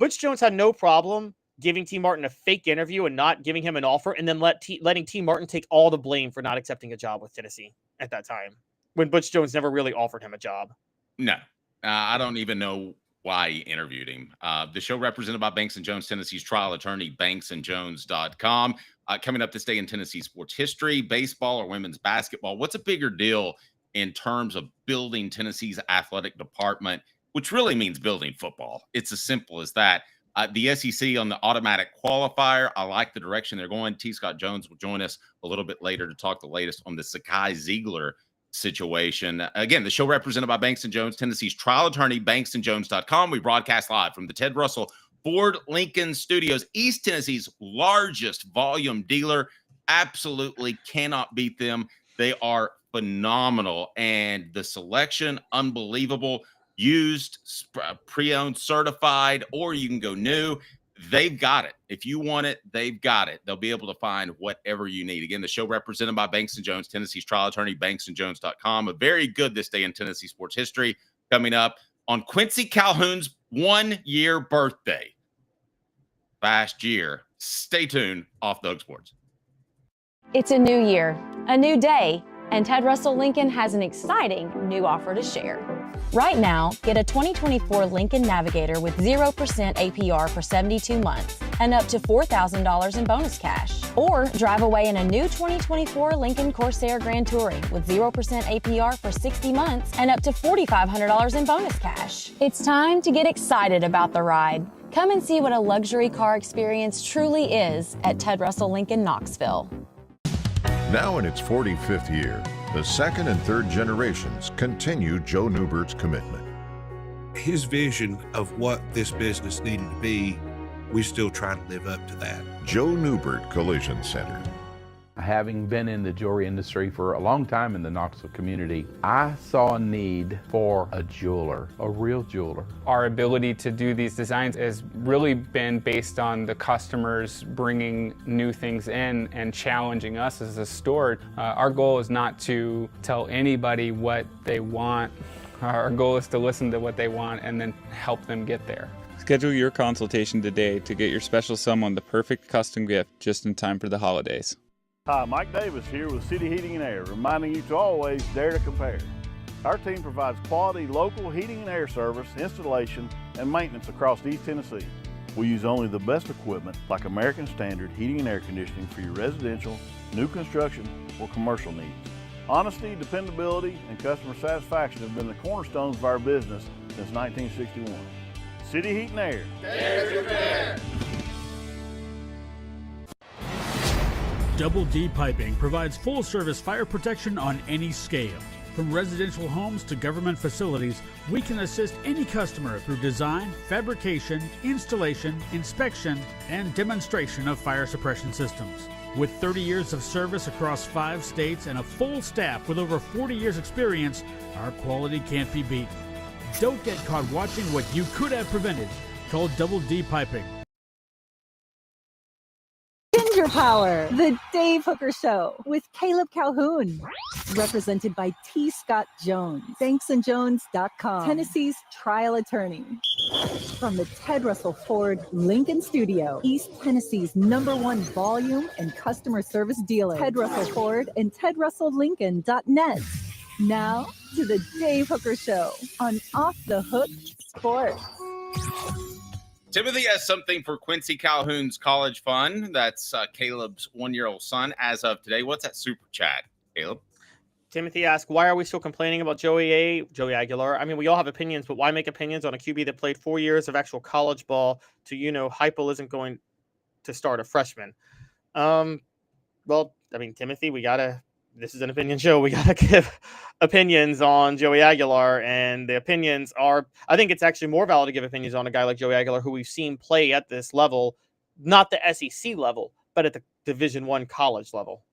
Butch Jones had no problem giving T. Martin a fake interview and not giving him an offer, and then letting T. Martin take all the blame for not accepting a job with Tennessee at that time, when Butch Jones never really offered him a job. No, I don't even know why he interviewed him. The show represented by Banks & Jones, Tennessee's trial attorney, banksandjones.com. Coming up this day in Tennessee sports history, baseball or women's basketball. What's a bigger deal in terms of building Tennessee's athletic department, which really means building football? It's as simple as that. The SEC on the automatic qualifier, I like the direction they're going. T. Scott Jones will join us a little bit later to talk the latest on the Zakai Zeigler situation. Again, the show represented by Banks & Jones, Tennessee's trial attorney, banksandjones.com. We broadcast live from the Ted Russell Ford Lincoln Studios, East Tennessee's largest volume dealer. Absolutely cannot beat them. They are phenomenal, and the selection, unbelievable. Used, pre-owned, certified, or you can go new. They've got it. If you want it, they've got it. They'll be able to find whatever you need. Again, the show represented by Banks & Jones, Tennessee's trial attorney, banksandjones.com. A very good this day in Tennessee sports history coming up on Quincy Calhoun's 1-year birthday. Last year. Stay tuned off the Hook Sports. It's a new year, a new day, and Ted Russell Lincoln has an exciting new offer to share. Right now, get a 2024 Lincoln Navigator with 0% APR for 72 months and up to $4,000 in bonus cash. Or drive away in a new 2024 Lincoln Corsair Grand Touring with 0% APR for 60 months and up to $4,500 in bonus cash. It's time to get excited about the ride. Come and see what a luxury car experience truly is at Ted Russell Lincoln Knoxville. Now in its 45th year, the second and third generations continue Joe Newbert's commitment. His vision of what this business needed to be, we still try to live up to that. Joe Newbert Collision Center. Having been in the jewelry industry for a long time in the Knoxville community, I saw a need for a jeweler, a real jeweler. Our ability to do these designs has really been based on the customers bringing new things in and challenging us as a store. Our goal is not to tell anybody what they want. Our goal is to listen to what they want and then help them get there. Schedule your consultation today to get your special someone the perfect custom gift just in time for the holidays. Hi, Mike Davis here with City Heating and Air, reminding you to always dare to compare. Our team provides quality local heating and air service, installation, and maintenance across East Tennessee. We use only the best equipment like American Standard heating and air conditioning for your residential, new construction, or commercial needs. Honesty, dependability, and customer satisfaction have been the cornerstones of our business since 1961. City Heat and Air. Dare to compare. Double D Piping provides full-service fire protection on any scale. From residential homes to government facilities, we can assist any customer through design, fabrication, installation, inspection, and demonstration of fire suppression systems. With 30 years of service across 5 states and a full staff with over 40 years experience, our quality can't be beaten. Don't get caught watching what you could have prevented. Call Double D Piping. Ginger Power, the Dave Hooker Show with Caleb Calhoun. Represented by T. Scott Jones, banksandjones.com, Tennessee's trial attorney. From the Ted Russell Ford Lincoln Studio, East Tennessee's #1 volume and customer service dealer, Ted Russell Ford and TedRussellLincoln.net. Now to the Dave Hooker Show on Off the Hook Sports. Timothy has something for Quincy Calhoun's college fund. That's Caleb's 1-year-old son as of today. What's that super chat, Caleb? Timothy asked, why are we still complaining about Joey Iaquilar? I mean, we all have opinions, but why make opinions on a QB that played 4 years of actual college ball to, Heupel isn't going to start a freshman? Well, I mean, Timothy, this is an opinion show. We got to give opinions on Joey Iaquilar, and the opinions are, I think it's actually more valid to give opinions on a guy like Joey Iaquilar, who we've seen play at this level, not the SEC level, but at the Division I college level.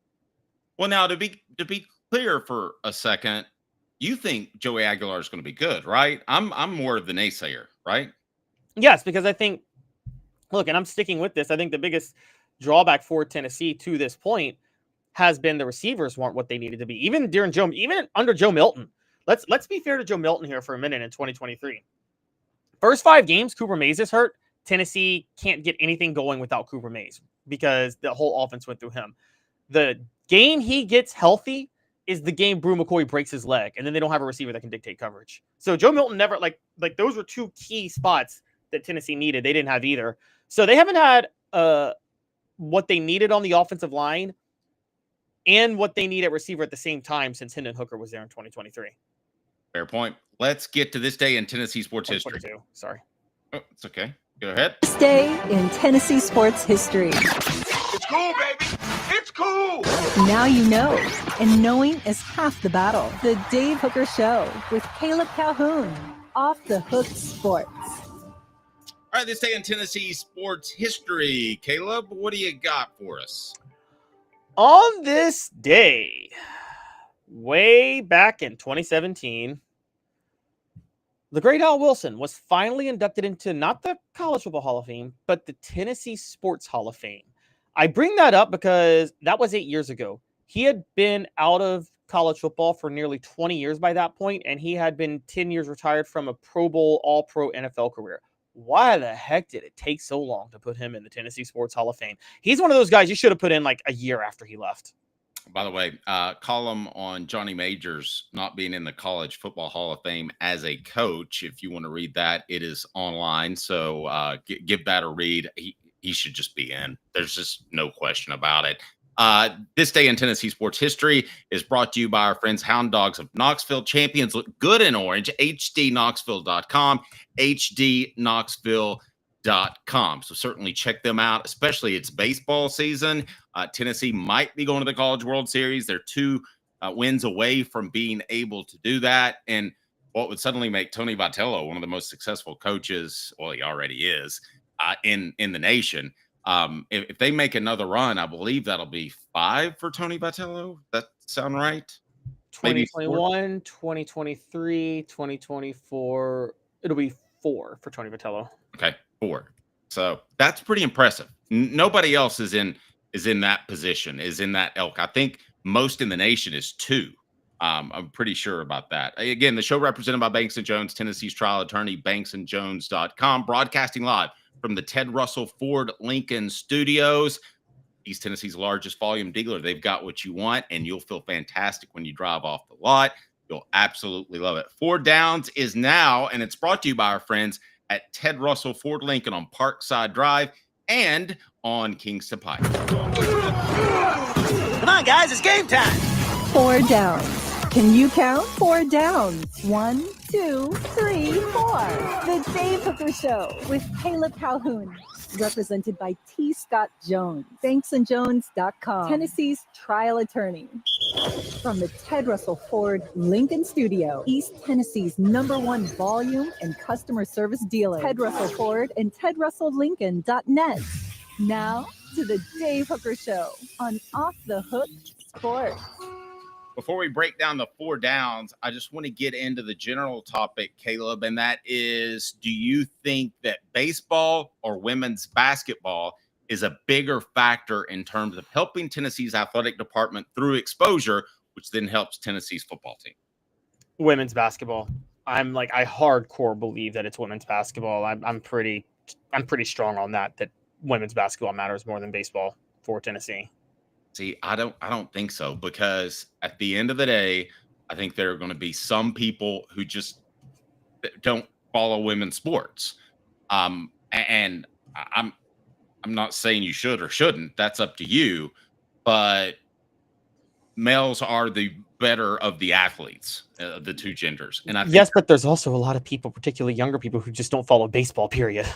Well, now to be clear for a second, you think Joey Iaquilar is going to be good, right? I'm more of the naysayer, right? Yes, because I think, look, and I'm sticking with this. I think the biggest drawback for Tennessee to this point has been the receivers weren't what they needed to be. Even under Joe Milton. Let's be fair to Joe Milton here for a minute in 2023. First 5 games, Cooper Mays is hurt. Tennessee can't get anything going without Cooper Mays because the whole offense went through him. The game he gets healthy, is the game Brew McCoy breaks his leg, and then they don't have a receiver that can dictate coverage. So Joe Milton never like those were two key spots that Tennessee needed. They didn't have either. So they haven't had what they needed on the offensive line and what they need at receiver at the same time since Hendon Hooker was there in 2023. Fair point. Let's get to this day in Tennessee sports history. Sorry. Oh, it's okay. Go ahead. This day in Tennessee sports history. It's cool, baby. It's cool. Now you know, and knowing is half the battle. The Dave Hooker Show with Caleb Calhoun. Off the Hook Sports. All right, this day in Tennessee sports history. Caleb, what do you got for us? On this day, way back in 2017, the great Al Wilson was finally inducted into not the College Football Hall of Fame, but the Tennessee Sports Hall of Fame. I bring that up because that was 8 years ago. He had been out of college football for nearly 20 years by that point, and he had been 10 years retired from a Pro Bowl, All-Pro NFL career. Why the heck did it take so long to put him in the Tennessee Sports Hall of Fame? He's one of those guys you should have put in like a year after he left. By the way, column on Johnny Majors not being in the College Football Hall of Fame as a coach. If you want to read that, it is online. So give that a read. He should just be in. There's just no question about it. This day in Tennessee sports history is brought to you by our friends Hound Dogs of Knoxville. Champions look good in orange. HDKnoxville.com. HDKnoxville.com. So certainly check them out, especially it's baseball season. Tennessee might be going to the College World Series. They're 2 wins away from being able to do that. And what would suddenly make Tony Vitello one of the most successful coaches, well, he already is, in the nation. If they make another run, I believe that'll be 5 for Tony Vitello. That sound right? 2021, 2023, 2024. It'll be 4 for Tony Vitello. Okay, 4. So that's pretty impressive. Nobody else is in that position, is in that ilk. I think most in the nation is 2. I'm pretty sure about that. Again, the show represented by Banks & Jones, Tennessee's trial attorney, banksandjones.com, broadcasting live from the Ted Russell Ford Lincoln Studios. East Tennessee's largest volume dealer. They've got what you want, and you'll feel fantastic when you drive off the lot. You'll absolutely love it. 4 Downs is now, and it's brought to you by our friends at Ted Russell Ford Lincoln on Parkside Drive and on Kingston Pike. Come on, guys, it's game time. 4 downs. Can you count? 4 downs. 1, 2, 3, 4. The Dave Hooker Show with Caleb Calhoun. Represented by T. Scott Jones. Banksandjones.com. Tennessee's trial attorney. From the Ted Russell Ford Lincoln Studio, East Tennessee's #1 volume and customer service dealer. Ted Russell Ford and TedRussellLincoln.net. Now to the Dave Hooker Show on Off the Hook Sports. Before we break down the 4 downs, I just want to get into the general topic, Caleb, and that is, do you think that baseball or women's basketball is a bigger factor in terms of helping Tennessee's athletic department through exposure, which then helps Tennessee's football team? Women's basketball. I hardcore believe that it's women's basketball. I'm pretty strong on that women's basketball matters more than baseball for Tennessee. See, I don't think so, because at the end of the day, I think there are going to be some people who just don't follow women's sports. And I'm not saying you should or shouldn't. That's up to you. But males are the better of the athletes, the 2 genders. And I think yes, but there's also a lot of people, particularly younger people, who just don't follow baseball, period.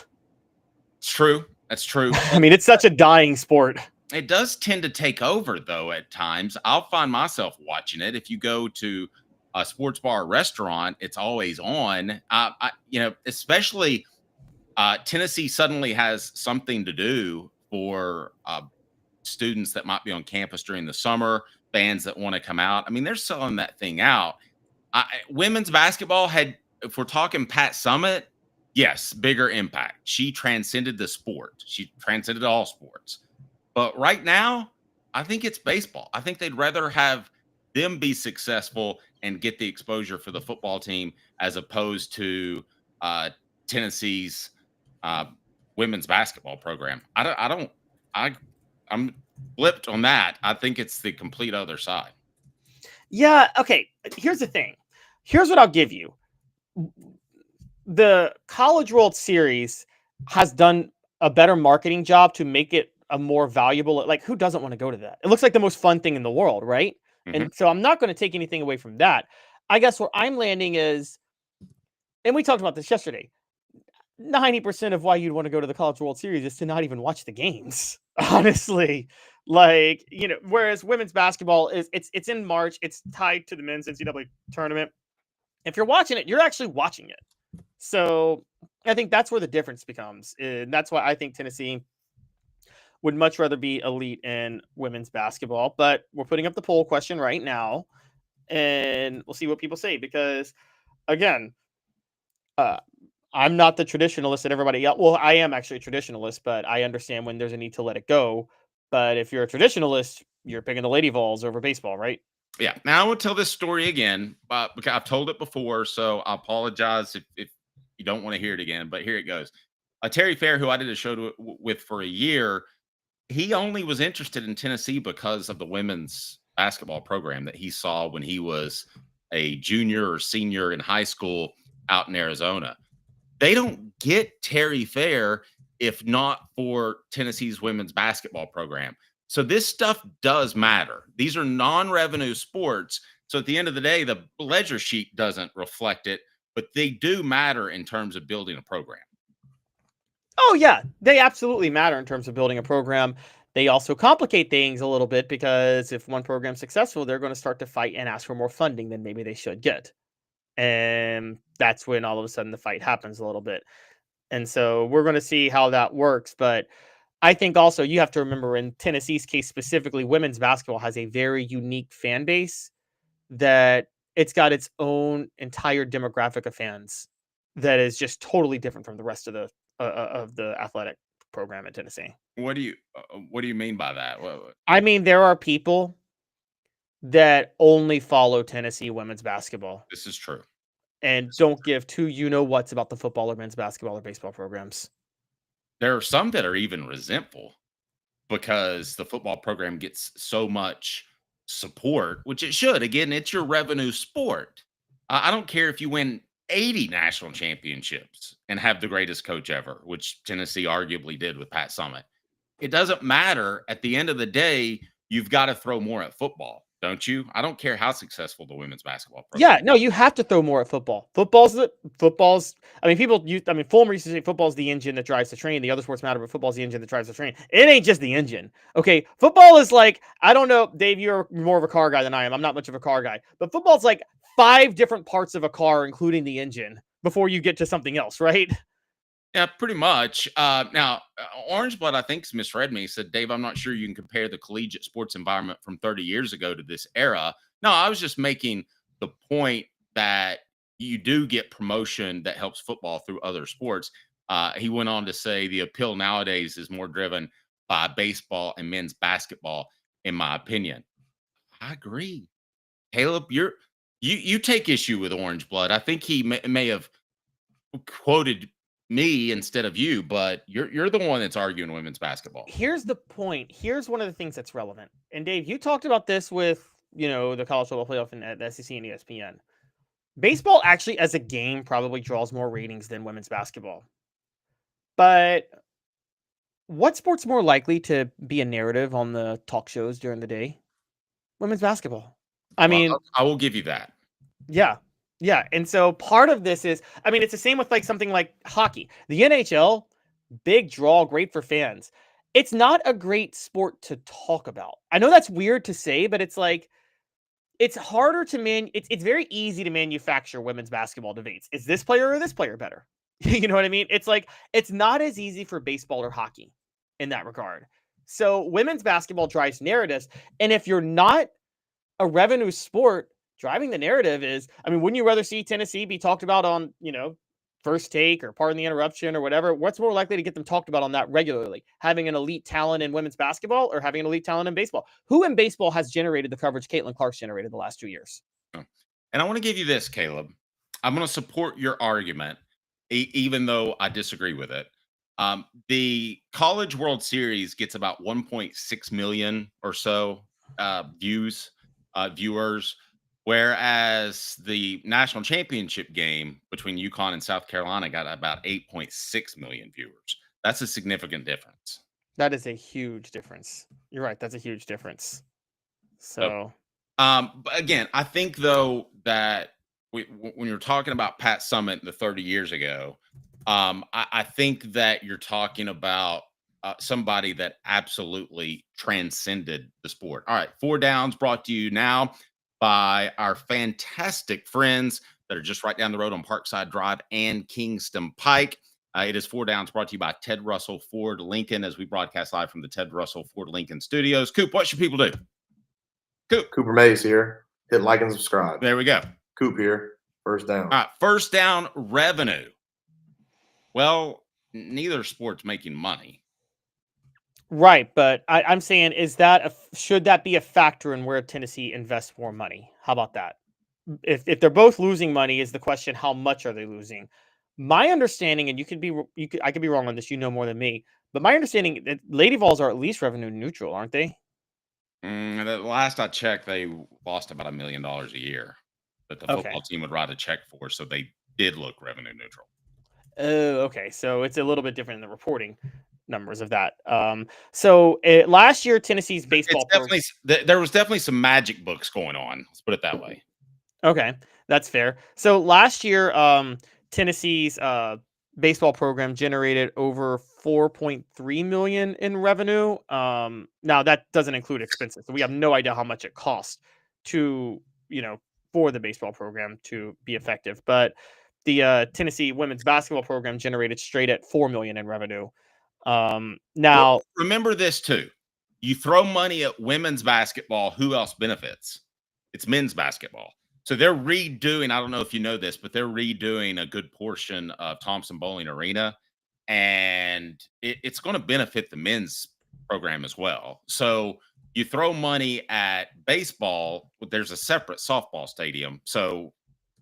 It's true. That's true. I mean, it's such a dying sport. It does tend to take over, though, at times. I'll find myself watching it. If you go to a sports bar or restaurant, it's always on. Especially Tennessee suddenly has something to do for students that might be on campus during the summer, fans that want to come out. I mean, they're selling that thing out. Women's basketball had, if we're talking Pat Summitt, yes, bigger impact. She transcended the sport. She transcended all sports. But right now, I think it's baseball. I think they'd rather have them be successful and get the exposure for the football team as opposed to Tennessee's women's basketball program. I'm flipped on that. I think it's the complete other side. Yeah. Okay. Here's the thing. Here's what I'll give you. The College World Series has done a better marketing job to make it a more valuable, like, who doesn't want to go to that? It looks like the most fun thing in the world, right? And so I'm not going to take anything away from that. I guess where I'm landing is, and we talked about this yesterday, 90% of why you'd want to go to the College World Series is to not even watch the games, honestly. Like, whereas women's basketball it's in March, it's tied to the men's NCAA tournament. If you're watching it, you're actually watching it. So I think that's where the difference becomes. And that's why I think Tennessee would much rather be elite in women's basketball. But we're putting up the poll question right now, and we'll see what people say. Because, again, I'm not the traditionalist that everybody else. Well, I am actually a traditionalist, but I understand when there's a need to let it go. But if you're a traditionalist, you're picking the Lady Vols over baseball, right? Yeah. Now I will tell this story again, because I've told it before, so I apologize if you don't want to hear it again. But here it goes. Terry Fair, who I did a show with for a year, he only was interested in Tennessee because of the women's basketball program that he saw when he was a junior or senior in high school out in Arizona. They don't get Terry Fair if not for Tennessee's women's basketball program. So this stuff does matter. These are non-revenue sports. So at the end of the day, the ledger sheet doesn't reflect it, but they do matter in terms of building a program. Oh, yeah, they absolutely matter in terms of building a program. They also complicate things a little bit because if one program's successful, they're going to start to fight and ask for more funding than maybe they should get. And that's when all of a sudden the fight happens a little bit. And so we're going to see how that works. But I think also you have to remember in Tennessee's case specifically, women's basketball has a very unique fan base that it's got its own entire demographic of fans that is just totally different from the rest of the athletic program in Tennessee. What do you mean by that? I mean, there are people that only follow Tennessee women's basketball. This is true. And don't give two you-know-whats about the football or men's basketball or baseball programs. There are some that are even resentful because the football program gets so much support, which it should. Again, it's your revenue sport. I don't care if you win 80 national championships and have the greatest coach ever, which Tennessee arguably did with Pat Summitt. It doesn't matter. At the end of the day, you've got to throw more at football, don't you? I don't care how successful the women's basketball program. Yeah, no, you have to throw more at football. Football's. I mean, Fulmer used to say football's the engine that drives the train. The other sports matter, but football's the engine that drives the train. It ain't just the engine. Okay, football is like, I don't know, Dave, you're more of a car guy than I am. I'm not much of a car guy, but football's like 5 different parts of a car, including the engine, before you get to something else, right? Yeah, pretty much. Now, Orange Blood, I think, misread me. He said, Dave, I'm not sure you can compare the collegiate sports environment from 30 years ago to this era. No, I was just making the point that you do get promotion that helps football through other sports. He went on to say the appeal nowadays is more driven by baseball and men's basketball, in my opinion. I agree. Caleb, you take issue with Orange Blood. I think he may have quoted me instead of you, but you're the one that's arguing women's basketball. Here's the point. Here's one of the things that's relevant. And Dave, you talked about this with, the college football playoff and the SEC and ESPN. Baseball actually as a game probably draws more ratings than women's basketball. But what sport's more likely to be a narrative on the talk shows during the day? Women's basketball. I mean, I will give you that. Yeah. Yeah. And so part of this is, it's the same with like something like hockey. The NHL, big draw, great for fans. It's not a great sport to talk about. I know that's weird to say, but it's like, it's harder to it's very easy to manufacture women's basketball debates. Is this player or this player better? You know what I mean? It's like, it's not as easy for baseball or hockey in that regard. So women's basketball drives narratives. And if you're not a revenue sport, driving the narrative is, wouldn't you rather see Tennessee be talked about on, First Take or Pardon the Interruption or whatever? What's more likely to get them talked about on that regularly? Having an elite talent in women's basketball or having an elite talent in baseball? Who in baseball has generated the coverage Caitlin Clark's generated the last 2 years? And I want to give you this, Caleb. I'm going to support your argument, even though I disagree with it. The College World Series gets about 1.6 million or so viewers. Whereas the national championship game between UConn and South Carolina got about 8.6 million viewers. That's a significant difference. That is a huge difference. You're right. That's a huge difference. So, but again, I think though that when you're talking about Pat Summitt the 30 years ago, I think that you're talking about somebody that absolutely transcended the sport. All right, 4 Downs brought to you now by our fantastic friends that are just right down the road on Parkside Drive and Kingston Pike. It is 4 Downs brought to you by Ted Russell Ford Lincoln as we broadcast live from the Ted Russell Ford Lincoln studios. Coop, what should people do? Coop. Cooper Mays here. Hit like and subscribe. There we go. Coop here. First down. All right, first down revenue. Well, neither sport's making money. right, but I'm saying, should that be a factor in where Tennessee invests more money? How about that? If they're both losing money, is the question, how much are they losing? My understanding, and I could be wrong on this, you know more than me, but my understanding that Lady Vols are at least revenue neutral, aren't they? The last I checked, they lost about $1 million a year that the football team would write a check for, so they did look revenue neutral. Oh, okay. So it's a little bit different in the reporting numbers of that. Last year, Tennessee's baseball. There was definitely some magic books going on. Let's put it that way. Okay, that's fair. So last year, Tennessee's baseball program generated over $4.3 million in revenue. Now that doesn't include expenses, so we have no idea how much it costs to, for the baseball program to be effective. But the Tennessee women's basketball program generated straight at $4 million in revenue. Now, remember this too: you throw money at women's basketball, who else benefits? It's men's basketball. So they're redoing, I don't know if you know this, but they're redoing a good portion of Thompson Bowling Arena, and it's going to benefit the men's program as well. So you throw money at baseball, but there's a separate softball stadium. So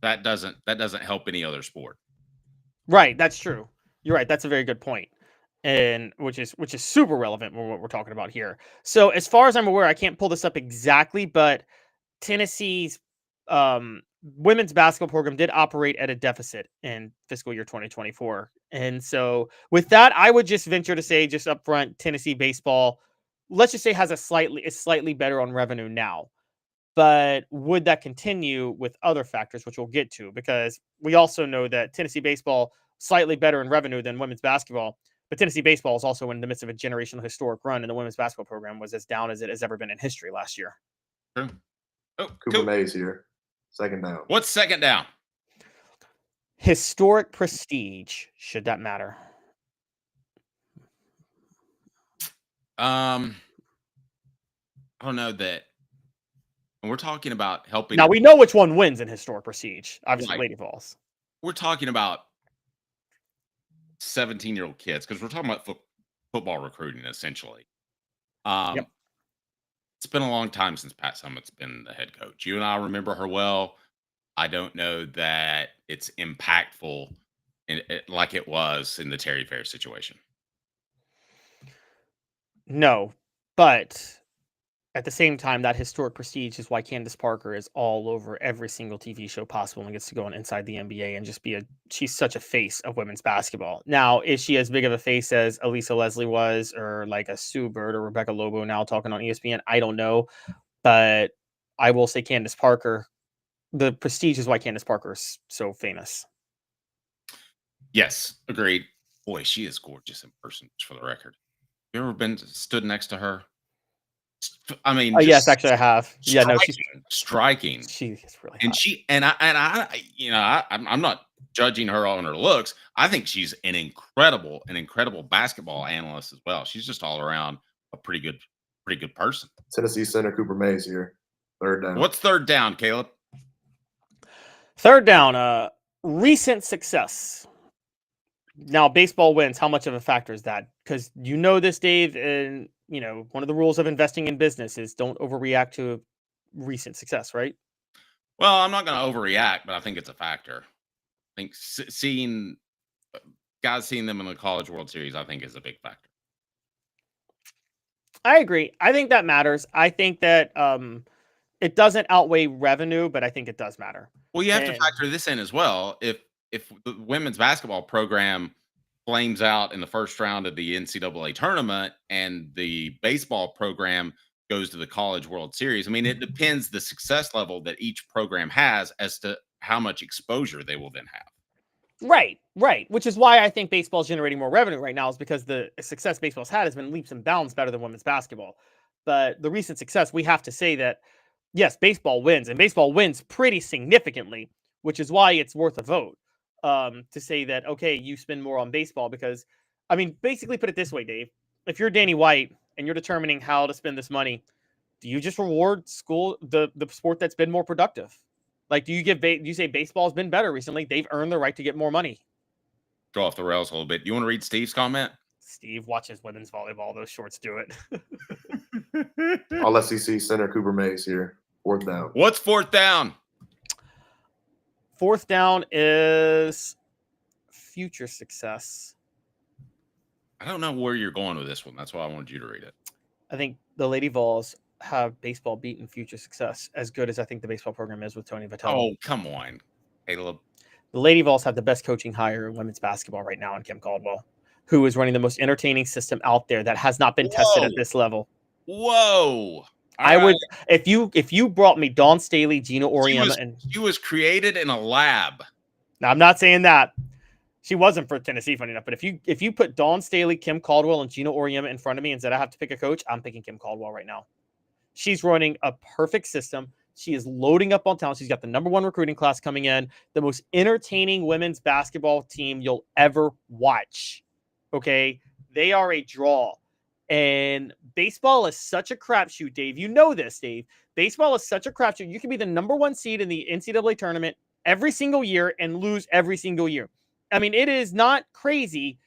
that doesn't help any other sport. Right. That's true. You're right. That's a very good point. And which is super relevant for what we're talking about here. So as far as I'm aware, I can't pull this up exactly, but Tennessee's women's basketball program did operate at a deficit in fiscal year 2024. And so with that, I would just venture to say, just up front, Tennessee baseball, let's just say, is slightly better on revenue now. But would that continue with other factors, which we'll get to, because we also know that Tennessee baseball slightly better in revenue than women's basketball. But Tennessee baseball is also in the midst of a generational historic run, and the women's basketball program was as down as it has ever been in history last year. True. Oh, Cooper Mays here. Second down. What's second down? Historic prestige, should that matter? I don't know that. And we're talking about helping. Now we know which one wins in historic prestige. Obviously, Lady Vols. We're talking about 17-year-old kids because we're talking about football recruiting essentially. Yep. It's been a long time since Pat Summitt's been the head coach. You and I remember her well. I don't know that it's impactful like it was in the Terry Fair situation. No, but at the same time, that historic prestige is why Candace Parker is all over every single TV show possible and gets to go on Inside the NBA and just she's such a face of women's basketball. Now, is she as big of a face as Elisa Leslie was, or like a Sue Bird or Rebecca Lobo now talking on ESPN? I don't know, but I will say Candace Parker, the prestige is why Candace Parker is so famous. Yes, agreed. Boy, she is gorgeous in person, just for the record. You ever stood next to her? I mean, yes, actually, I have. Yeah, no, she's striking. She is really hot. I'm not judging her on her looks. I think she's an incredible basketball analyst as well. She's just all around a pretty good person. Tennessee center Cooper Mays here. Third down. What's third down, Caleb? Third down. Recent success. Now, baseball wins. How much of a factor is that? Because you know this, Dave, and one of the rules of investing in business is don't overreact to recent success, right? Well, I'm not going to overreact, but I think it's a factor. I think seeing them in the College World Series, I think is a big factor. I agree. I think that matters. I think that It doesn't outweigh revenue, but I think it does matter. Well, you have to factor this in as well. If the women's basketball program flames out in the first round of the NCAA tournament and the baseball program goes to the College World Series, I mean, it depends the success level that each program has as to how much exposure they will then have. Right. Which is why I think baseball is generating more revenue right now, is because the success baseball's had has been leaps and bounds better than women's basketball. But the recent success, we have to say that, yes, baseball wins, and baseball wins pretty significantly, which is why it's worth a vote to say that, okay, you spend more on baseball because, I mean, basically put it this way, Dave. If you're Danny White and you're determining how to spend this money, do you just reward the sport that's been more productive? Like, do you say baseball's been better recently? They've earned the right to get more money. Go off the rails a little bit. You want to read Steve's comment? Steve watches women's volleyball. Those shorts do it. All SEC center Cooper Mays here. 4th down. What's 4th down? 4th down is future success. I don't know where you're going with this one. That's why I wanted you to read it. I think the Lady Vols have baseball beaten future success as good as I think the baseball program is with Tony Vitello. Oh, come on, Caleb. The Lady Vols have the best coaching hire in women's basketball right now in Kim Caldwell, who is running the most entertaining system out there that has not been tested at this level. Whoa. Would, if you brought me Dawn Staley, Gina Oriema, she was created in a lab. Now, I'm not saying that. She wasn't for Tennessee, funny enough. But if you put Dawn Staley, Kim Caldwell, and Gina Oriema in front of me and said I have to pick a coach, I'm picking Kim Caldwell right now. She's running a perfect system. She is loading up on talent. She's got the #1 recruiting class coming in, the most entertaining women's basketball team you'll ever watch. Okay? They are a draw. And baseball is such a crapshoot, Dave. You know this, Dave. Baseball is such a crapshoot. You can be the #1 seed in the NCAA tournament every single year and lose every single year. I mean, it is not crazy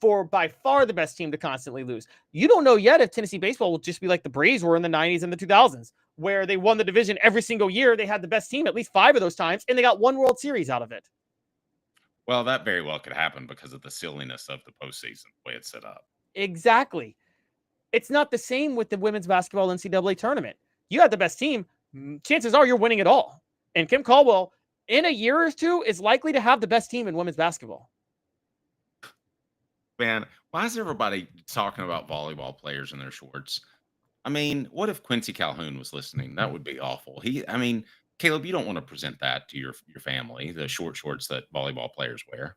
for by far the best team to constantly lose. You don't know yet if Tennessee baseball will just be like the Braves were in the 90s and the 2000s, where they won the division every single year. They had the best team at least 5 of those times, and they got 1 World Series out of it. Well, that very well could happen because of the silliness of the postseason, the way it's set up. Exactly. It's not the same with the women's basketball NCAA tournament. You have the best team. Chances are you're winning it all. And Kim Caldwell, in a year or two, is likely to have the best team in women's basketball. Man, why is everybody talking about volleyball players in their shorts? I mean, what if Quincy Calhoun was listening? That would be awful. Caleb, you don't want to present that to your family, the short shorts that volleyball players wear.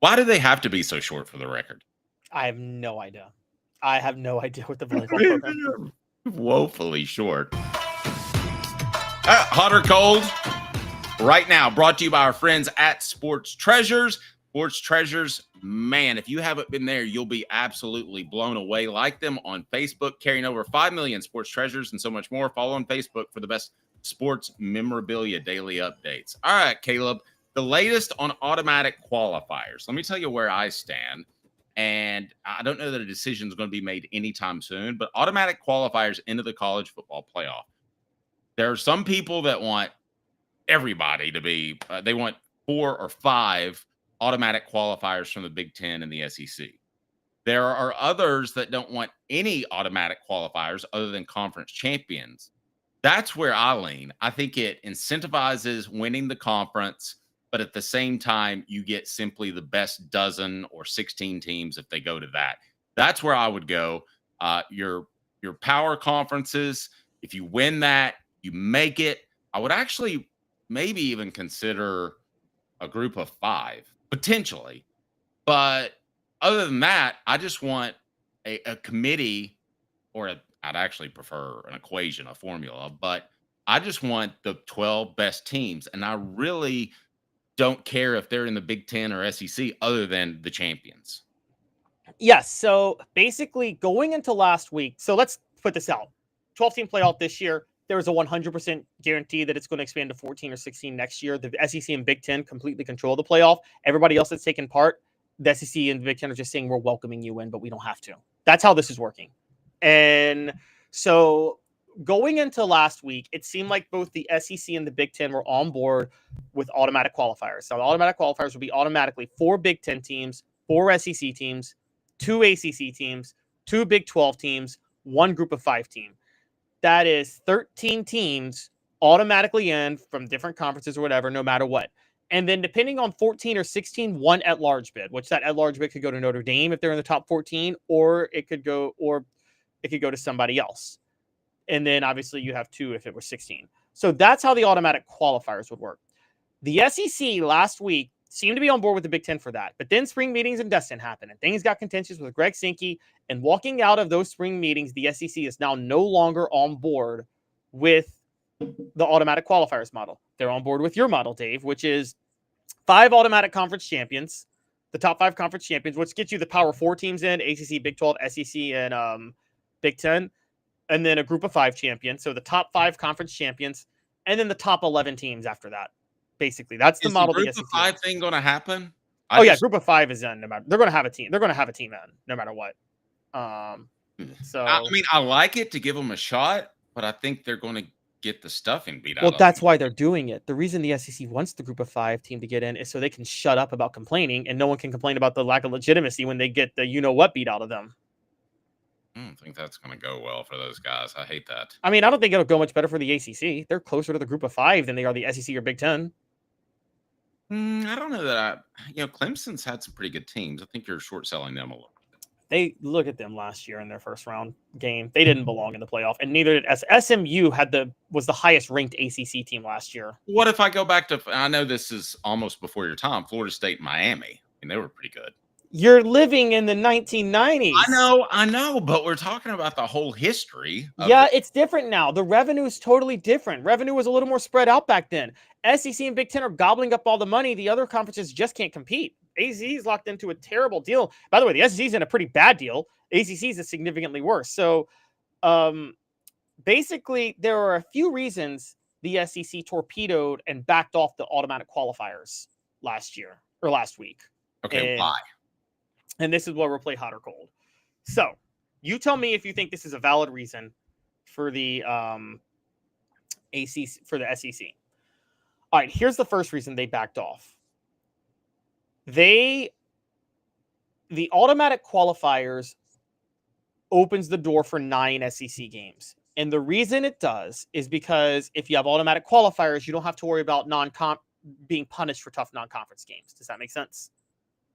Why do they have to be so short, for the record? I have no idea. I have no idea what the volleyball program is. Woefully short. Hot or cold? Right now, brought to you by our friends at Sports Treasures. Sports Treasures, man, if you haven't been there, you'll be absolutely blown away. Like them on Facebook, carrying over 5 million Sports Treasures and so much more. Follow on Facebook for the best sports memorabilia daily updates. All right, Caleb, the latest on automatic qualifiers. Let me tell you where I stand. And I don't know that a decision is going to be made anytime soon, but automatic qualifiers into the college football playoff. There are some people that want everybody to be, they want 4 or 5 automatic qualifiers from the Big Ten and the SEC. There are others that don't want any automatic qualifiers other than conference champions. That's where I lean. I think it incentivizes winning the conference, but at the same time, you get simply the best dozen or 16 teams if they go to that. That's where I would go. Your power conferences, if you win that, you make it. I would actually maybe even consider a group of 5, potentially. But other than that, I just want a committee, or I'd actually prefer an equation, a formula, but I just want the 12 best teams. And I really don't care if they're in the Big Ten or SEC other than the champions. Yes. So basically going into last week, so let's put this out. 12-team playoff this year. There is a 100% guarantee that it's going to expand to 14 or 16 next year. The SEC and Big Ten completely control the playoff. Everybody else that's taken part, the SEC and the Big Ten are just saying, we're welcoming you in, but we don't have to. That's how this is working. And so going into last week, it seemed like both the SEC and the Big Ten were on board with automatic qualifiers. So the automatic qualifiers would be automatically 4 Big Ten teams, 4 SEC teams, 2 ACC teams, 2 Big 12 teams, 1 group of 5 team. that is 13 teams automatically in from different conferences or whatever, no matter what. And then depending on 14 or 16, one at-large bid, which that at-large bid could go to Notre Dame if they're in the top 14, or it could go to somebody else. And then obviously you have 2 if it were 16. So that's how the automatic qualifiers would work. The SEC last week seemed to be on board with the Big Ten for that. But then spring meetings in Destin happened, and things got contentious with Greg Sankey. And walking out of those spring meetings, the SEC is now no longer on board with the automatic qualifiers model. They're on board with your model, Dave, which is 5 automatic conference champions, the top 5 conference champions, which gets you the Power 4 teams in, ACC, Big 12, SEC, and Big 10, and then a group of 5 champions. So the top 5 conference champions, and then the top 11 teams after that. Basically, that's the model. Is the group of 5 thing going to happen? Group of 5 is in. No matter, they're going to have a team. They're going to have a team in, no matter what. So I mean, I like it to give them a shot, but I think they're going to get the stuffing beat out. Well, that's why they're doing it. The reason the SEC wants the group of 5 team to get in is so they can shut up about complaining, and no one can complain about the lack of legitimacy when they get the what beat out of them. I don't think that's going to go well for those guys. I hate that. I mean, I don't think it'll go much better for the ACC. They're closer to the group of 5 than they are the SEC or Big 10. I don't know that Clemson's had some pretty good teams. I think you're short selling them a little. They look at them last year in their first round game. They didn't belong in the playoff, and neither did SMU. Was the highest ranked ACC team last year. What if I go back to? I know this is almost before your time. Florida State, and Miami. I mean, they were pretty good. You're living in the 1990s. I know, but we're talking about the whole history. It's different now. The revenue is totally different. Revenue was a little more spread out back then. SEC and Big Ten are gobbling up all the money. The other conferences just can't compete. ACC is locked into a terrible deal. By the way, the SEC is in a pretty bad deal. ACC is significantly worse. So basically, there are a few reasons the SEC torpedoed and backed off the automatic qualifiers last week. Okay, why? And this is where we'll play hot or cold. So you tell me if you think this is a valid reason for the SEC. All right, here's the first reason they backed off. The automatic qualifiers opens the door for 9 SEC games. And the reason it does is because if you have automatic qualifiers, you don't have to worry about being punished for tough non-conference games. Does that make sense?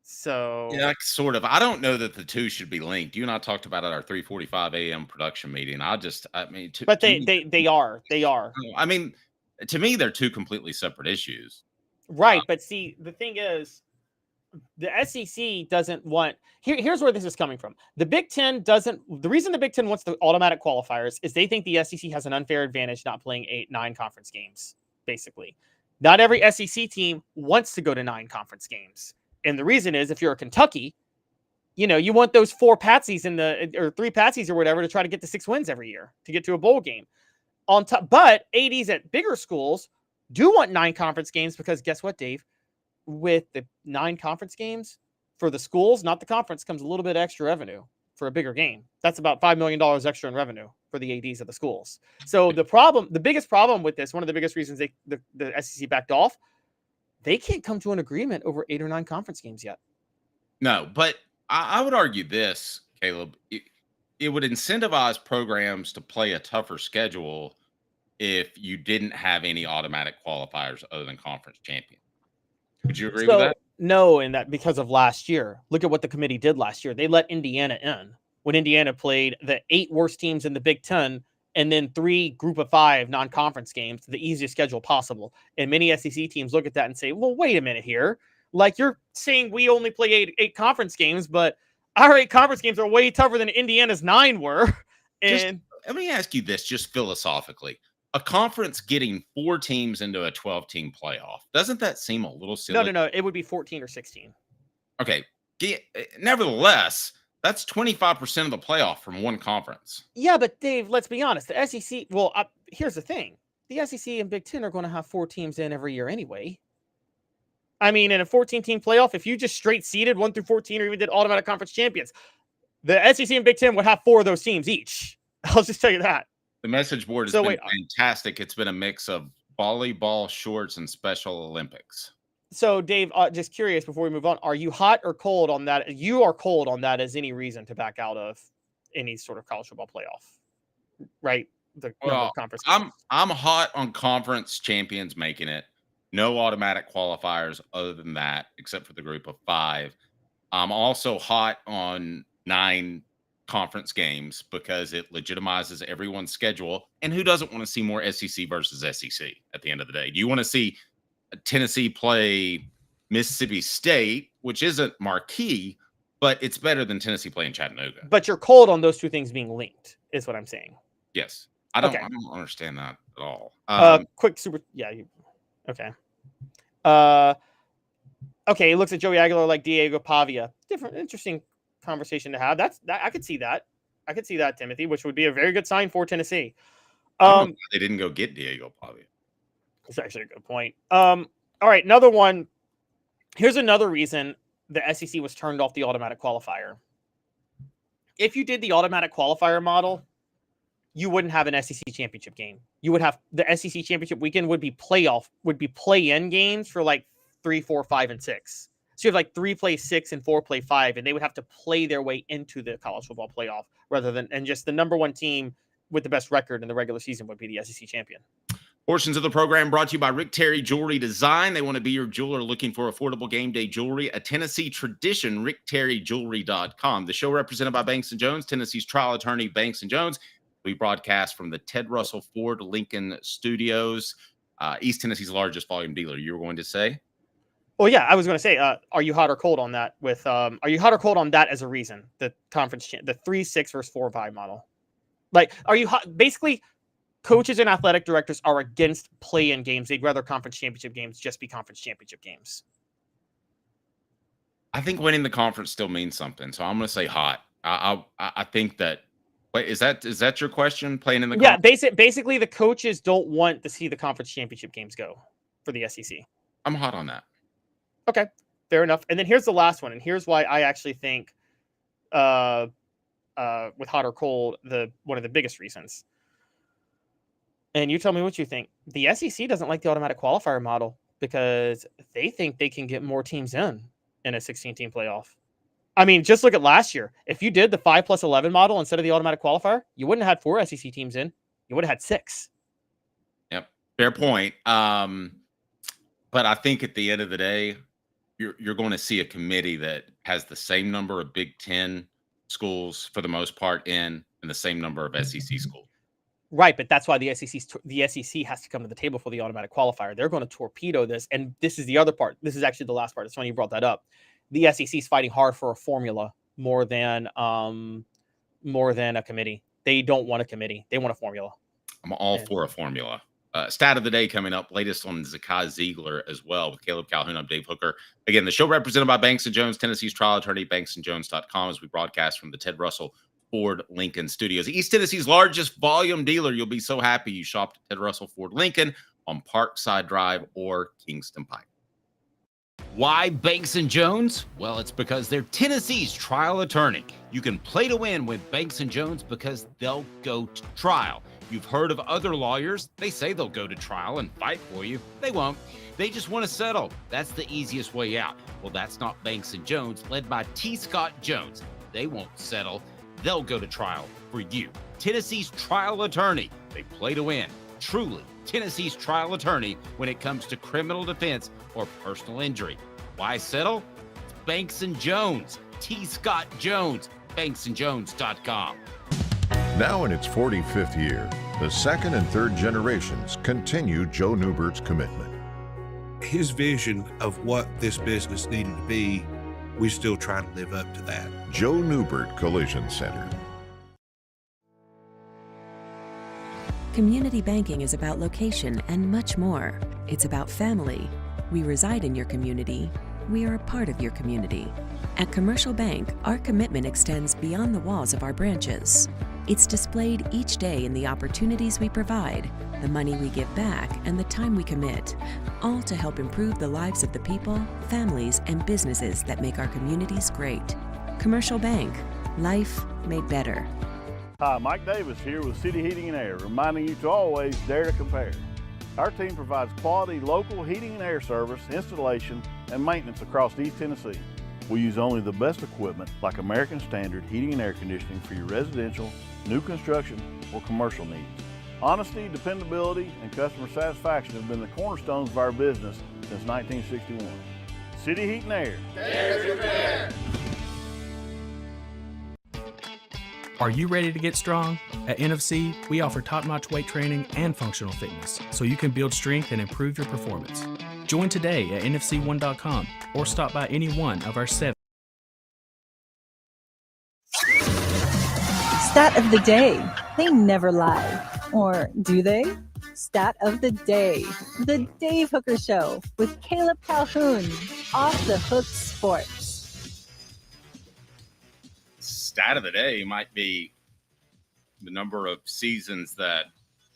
So yeah, sort of. I don't know that the two should be linked. You and I talked about it at our 3:45 a.m. production meeting. They are. I mean, to me, they're 2 completely separate issues. Right. But see, the thing is, the SEC doesn't want. Here's where this is coming from. The Big Ten doesn't. The reason the Big Ten wants the automatic qualifiers is they think the SEC has an unfair advantage not playing 9 conference games. Basically, not every SEC team wants to go to 9 conference games. And the reason is, if you're a Kentucky, you want those 4 patsies or 3 patsies or whatever to try to get to 6 wins every year to get to a bowl game. On top, but ADs at bigger schools do want 9 conference games because guess what, Dave? With the 9 conference games for the schools, not the conference, comes a little bit extra revenue for a bigger game. That's about $5 million extra in revenue for the ADs of the schools. So the biggest problem with this, one of the biggest reasons the SEC backed off, they can't come to an agreement over 8 or 9 conference games yet. No, but I would argue this, Caleb. It would incentivize programs to play a tougher schedule if you didn't have any automatic qualifiers other than conference champion. Would you agree with that? No, in that because of last year. Look at what the committee did last year. They let Indiana in when Indiana played the 8 worst teams in the Big Ten and then 3 group of 5 non-conference games, the easiest schedule possible. And many SEC teams look at that and say, well, wait a minute here. Like, you're saying we only play 8 conference games, but our 8 conference games are way tougher than Indiana's 9 were. And let me ask you this, just philosophically. A conference getting 4 teams into a 12-team playoff, doesn't that seem a little silly? No. It would be 14 or 16. Okay. Nevertheless, that's 25% of the playoff from one conference. Yeah, but Dave, let's be honest. The SEC, here's the thing. The SEC and Big Ten are going to have 4 teams in every year anyway. I mean, in a 14-team playoff, if you just straight seeded 1 through 14 or even did automatic conference champions, the SEC and Big Ten would have 4 of those teams each. I'll just tell you that. The message board has been fantastic. It's been a mix of volleyball, shorts, and Special Olympics. So, Dave, just curious before we move on, are you hot or cold on that? You are cold on that as any reason to back out of any sort of college football playoff, right? the number of conference. I'm hot on conference champions making it. No automatic qualifiers other than that, except for the group of 5. I'm also hot on 9 conference games because it legitimizes everyone's schedule. And who doesn't want to see more SEC versus SEC at the end of the day? Do you want to see Tennessee play Mississippi State, which isn't marquee, but it's better than Tennessee playing Chattanooga? But you're cold on those 2 things being linked, is what I'm saying. Yes. I don't understand that at all. Quick super. Yeah. Okay. Okay. He looks at Joey Aguilar like Diego Pavia. Interesting conversation to have. I could see that. I could see that, Timothy, which would be a very good sign for Tennessee. They didn't go get Diego Pavia. That's actually a good point. All right. Another one. Here's another reason the SEC was turned off the automatic qualifier. If you did the automatic qualifier model, you wouldn't have an SEC championship game. You would have the SEC championship weekend would be play-in games for like 3, 4, 5, and 6. So you have like 3 play 6 and 4 play 5, and they would have to play their way into the college football playoff rather than, and just the number 1 team with the best record in the regular season would be the SEC champion. Portions of the program brought to you by Rick Terry Jewelry Design. They want to be your jeweler looking for affordable game day jewelry. A Tennessee tradition, rickterryjewelry.com. The show represented by Banks & Jones, Tennessee's trial attorney, Banks & Jones. We broadcast from the Ted Russell Ford Lincoln Studios, East Tennessee's largest volume dealer. You were going to say? Well, yeah, I was going to say, are you hot or cold on that? Are you hot or cold on that as a reason? The conference, the 3-6 versus 4-5 model. Like, are you hot? Basically, coaches and athletic directors are against play-in games. They'd rather conference championship games just be conference championship games. I think winning the conference still means something, so I'm going to say hot. I think that. Wait, is that your question? Playing in the conference? Basically, the coaches don't want to see the conference championship games go for the SEC. I'm hot on that. Okay, fair enough. And then here's the last one, and here's why I actually think, with hot or cold, one of the biggest reasons. And you tell me what you think. The SEC doesn't like the automatic qualifier model because they think they can get more teams in a 16-team playoff. I mean, just look at last year. If you did the 5+11 model instead of the automatic qualifier, you wouldn't have had 4 SEC teams in. You would have had 6. Yep, fair point. But I think at the end of the day, you're going to see a committee that has the same number of Big Ten schools for the most part and the same number of SEC schools. Right, but that's why the SEC has to come to the table for the automatic qualifier. They're going to torpedo this, and this is the other part. This is actually the last part. It's funny you brought that up. The SEC is fighting hard for a formula more than a committee. They don't want a committee. They want a formula. I'm all for a formula. Stat of the day coming up, latest on Zakai Zeigler as well with Caleb Calhoun. I'm Dave Hooker. Again, the show represented by Banks & Jones, Tennessee's trial attorney, banksandjones.com, as we broadcast from the Ted Russell Ford Lincoln Studios. East Tennessee's largest volume dealer. You'll be so happy you shopped at Ted Russell Ford Lincoln on Parkside Drive or Kingston Pike. Why Banks & Jones? Well, it's because they're Tennessee's trial attorney. You can play to win with Banks & Jones because they'll go to trial. You've heard of other lawyers. They say they'll go to trial and fight for you. They won't. They just want to settle. That's the easiest way out. Well, that's not Banks & Jones, led by T. Scott Jones. They won't settle. They'll go to trial for you. Tennessee's trial attorney. They play to win. Truly, Tennessee's trial attorney when it comes to criminal defense or personal injury. Why settle? It's Banks & Jones. T. Scott Jones. banksandjones.com. Now in its 45th year, the second and third generations continue Joe Newbert's commitment. His vision of what this business needed to be, we still try to live up to that. Joe Newbert Collision Center. Community banking is about location and much more. It's about family. We reside in your community. We are a part of your community. At Commercial Bank, our commitment extends beyond the walls of our branches. It's displayed each day in the opportunities we provide, the money we give back, and the time we commit, all to help improve the lives of the people, families, and businesses that make our communities great. Commercial Bank, life made better. Hi, Mike Davis here with City Heating and Air, reminding you to always dare to compare. Our team provides quality local heating and air service, installation, and maintenance across East Tennessee. We use only the best equipment like American Standard heating and air conditioning for your residential, new construction, or commercial needs. Honesty, dependability, and customer satisfaction have been the cornerstones of our business since 1961. City Heat and Air. There's your pair. Are you ready to get strong? At NFC, we offer top-notch weight training and functional fitness, so you can build strength and improve your performance. Join today at nfc1.com or stop by any one of our 7. Stat of the day. They never lie. Or do they? Stat of the day. The Dave Hooker Show with Calhoun, Off the Hook Sports. Stat of the day might be the number of seasons that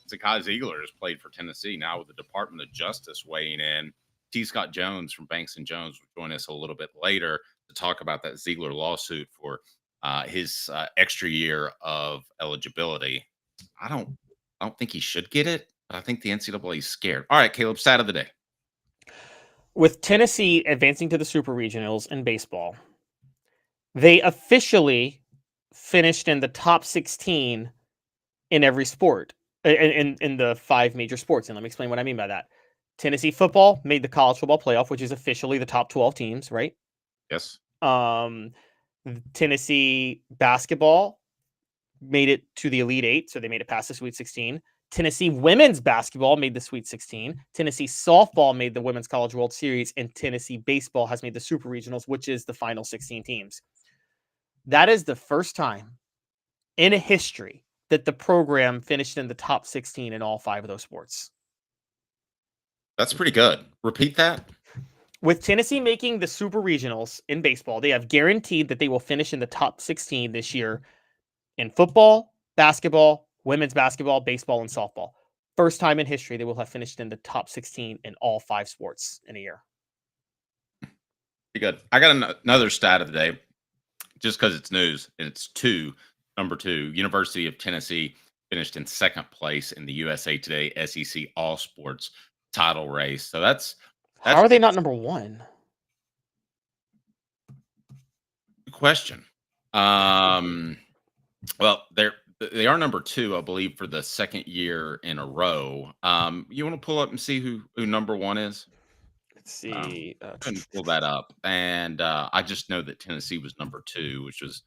Zakai Zeigler has played for Tennessee. Now with the Department of Justice weighing in, T. Scott Jones from Banks & Jones will join us a little bit later to talk about that Zeigler lawsuit for his extra year of eligibility. I don't think he should get it, but I think the NCAA is scared. All right, Caleb, stat of the day. With Tennessee advancing to the Super Regionals in baseball, they officially finished in the top 16 in every sport, in the 5 major sports. And let me explain what I mean by that. Tennessee football made the college football playoff, which is officially the top 12 teams, right? Yes. Tennessee basketball made it to the Elite 8, so they made it past the Sweet 16. Tennessee women's basketball made the Sweet 16. Tennessee softball made the Women's College World Series, and Tennessee baseball has made the Super Regionals, which is the final 16 teams. That is the first time in history that the program finished in the top 16 in all 5 of those sports. That's pretty good. Repeat that. With Tennessee making the Super Regionals in baseball, they have guaranteed that they will finish in the top 16 this year in football, basketball, women's basketball, baseball, and softball. First time in history they will have finished in the top 16 in all 5 sports in a year. Pretty good. I got another stat of the day, just because it's news, and it's number 2. University of Tennessee finished in 2nd place in the USA Today SEC All Sports title race. So that's how are they not number 1? Good question. Well, they are number 2, I believe, for the 2nd year in a row. You want to pull up and see who number 1 is? Let's see. Couldn't pull that up, and I just know that Tennessee was number 2, which was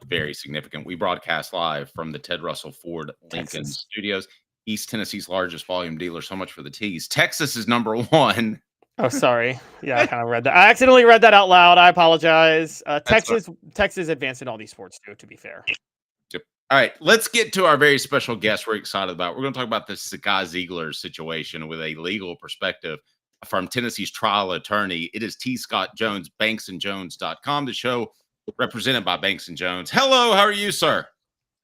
very significant. We broadcast live from the Ted Russell Ford Lincoln Studios, East Tennessee's largest volume dealer. So much for the tease. Texas is number 1. Oh, sorry. Yeah, I kind of read that. I accidentally read that out loud. I apologize. Texas advanced in all these sports too, to be fair. Yep. All right, let's get to our very special guest we're excited about. We're going to talk about this Zakai Zeigler situation with a legal perspective from Tennessee's trial attorney. It is T. Scott Jones, banksandjones.com, the show represented by Banks & Jones. Hello, how are you, sir?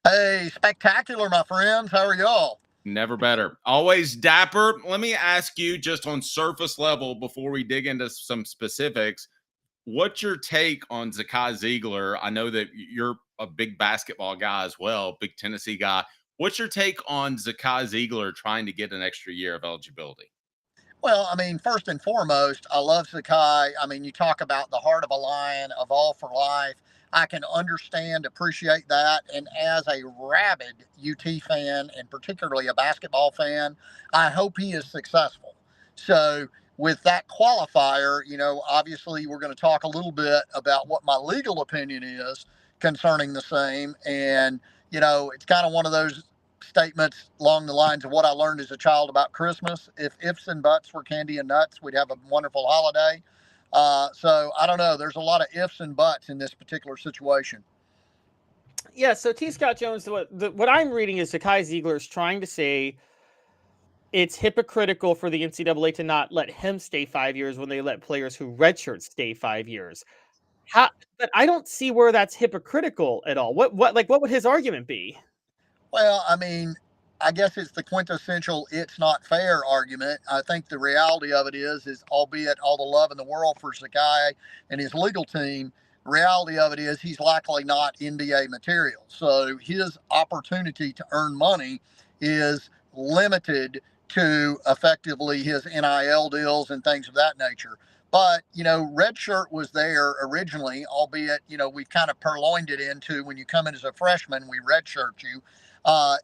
Hey, spectacular, my friends. How are y'all? Never better. Always dapper. Let me ask you, just on surface level, before we dig into some specifics, what's your take on Zakai Zeigler? I know that you're a big basketball guy as well, big Tennessee guy. What's your take on Zakai Zeigler trying to get an extra year of eligibility? Well, I mean, first and foremost, I love Zakai. I mean, you talk about the heart of a lion, of all for life. I can understand, appreciate that. And as a rabid UT fan, and particularly a basketball fan, I hope he is successful. So with that qualifier, obviously we're going to talk a little bit about what my legal opinion is concerning the same. And, it's kind of one of those statements along the lines of what I learned as a child about Christmas. If ifs and buts were candy and nuts, we'd have a wonderful holiday. So I don't know. There's a lot of ifs and buts in this particular situation. Yeah. So T. Scott Jones, what I'm reading is Zakai Zeigler is trying to say it's hypocritical for the NCAA to not let him stay 5 years when they let players who redshirt stay 5 years. But I don't see where that's hypocritical at all. What would his argument be? Well, I mean, I guess it's the quintessential "it's not fair" argument. I think the reality of it is albeit all the love in the world for Zakai and his legal team, the reality of it is he's likely not NBA material. So his opportunity to earn money is limited to effectively his NIL deals and things of that nature. But, redshirt was there originally, albeit, we've kind of purloined it into when you come in as a freshman, we redshirt you.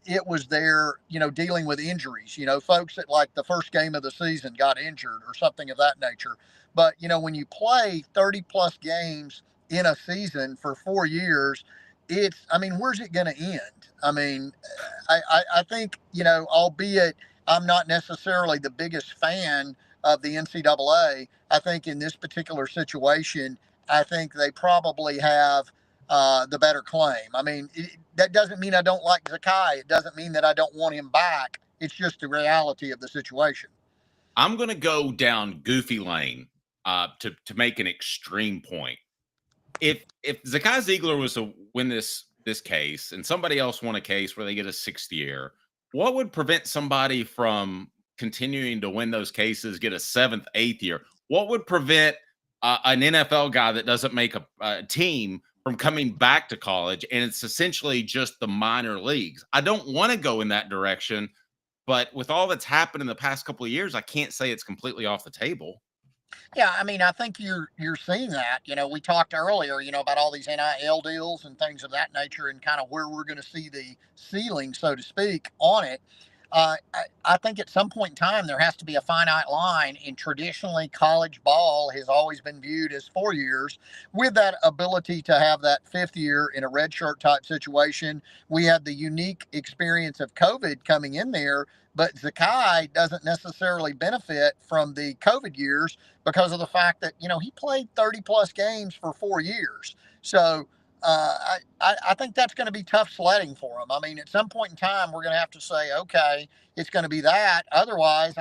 It was there, dealing with injuries, folks that like the first game of the season got injured or something of that nature. But, when you play 30 plus games in a season for 4 years, where's it going to end? I think, albeit I'm not necessarily the biggest fan of the NCAA, I think in this particular situation, I think they probably have the better claim. That doesn't mean I don't like Zakai. It doesn't mean that I don't want him back. It's just the reality of the situation. I'm going to go down goofy lane to make an extreme point. If Zakai Zeigler was to win this case and somebody else won a case where they get a 6th year, what would prevent somebody from continuing to win those cases, get a 7th, 8th year? What would prevent an NFL guy that doesn't make a team from coming back to college, and it's essentially just the minor leagues? I don't want to go in that direction, but with all that's happened in the past couple of years, I can't say it's completely off the table. Yeah, I think you're seeing that. We talked earlier, about all these NIL deals and things of that nature, and kind of where we're going to see the ceiling, so to speak, on it. I think at some point in time there has to be a finite line, and traditionally college ball has always been viewed as 4 years, with that ability to have that 5th year in a redshirt type situation. We had the unique experience of COVID coming in there, but Zakai doesn't necessarily benefit from the COVID years because of the fact that, he played 30 plus games for 4 years. So I think that's going to be tough sledding for him. At some point in time, we're going to have to say, okay, it's going to be that. Otherwise,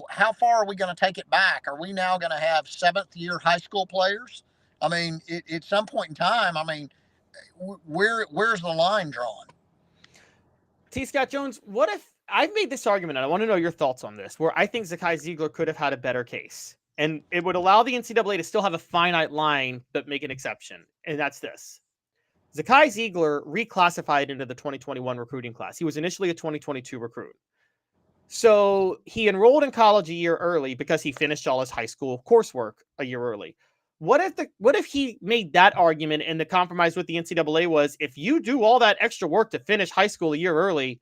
how far are we going to take it back? Are we now going to have 7th year high school players? At some point in time, where's the line drawn? T. Scott Jones, what if I've made this argument, and I want to know your thoughts on this, where I think Zakai Zeigler could have had a better case, and it would allow the NCAA to still have a finite line, but make an exception. And that's this. Zakai Zeigler reclassified into the 2021 recruiting class. He was initially a 2022 recruit. So he enrolled in college a year early because he finished all his high school coursework a year early. What if he made that argument and the compromise with the NCAA was, if you do all that extra work to finish high school a year early,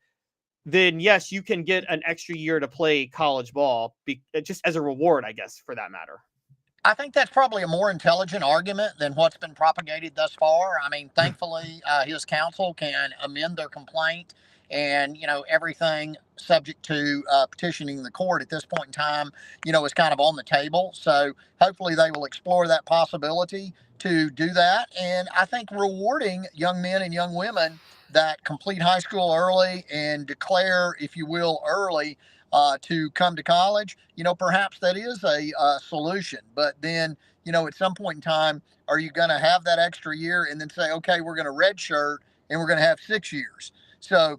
then yes, you can get an extra year to play college ball, just as a reward, I guess, for that matter. I think that's probably a more intelligent argument than what's been propagated thus far. Thankfully, his counsel can amend their complaint, and, everything subject to petitioning the court at this point in time, is kind of on the table. So hopefully they will explore that possibility to do that. And I think rewarding young men and young women that complete high school early and declare, if you will, early to come to college, perhaps that is a solution. But then, at some point in time, are you going to have that extra year and then say, okay, we're going to redshirt and we're going to have 6 years? So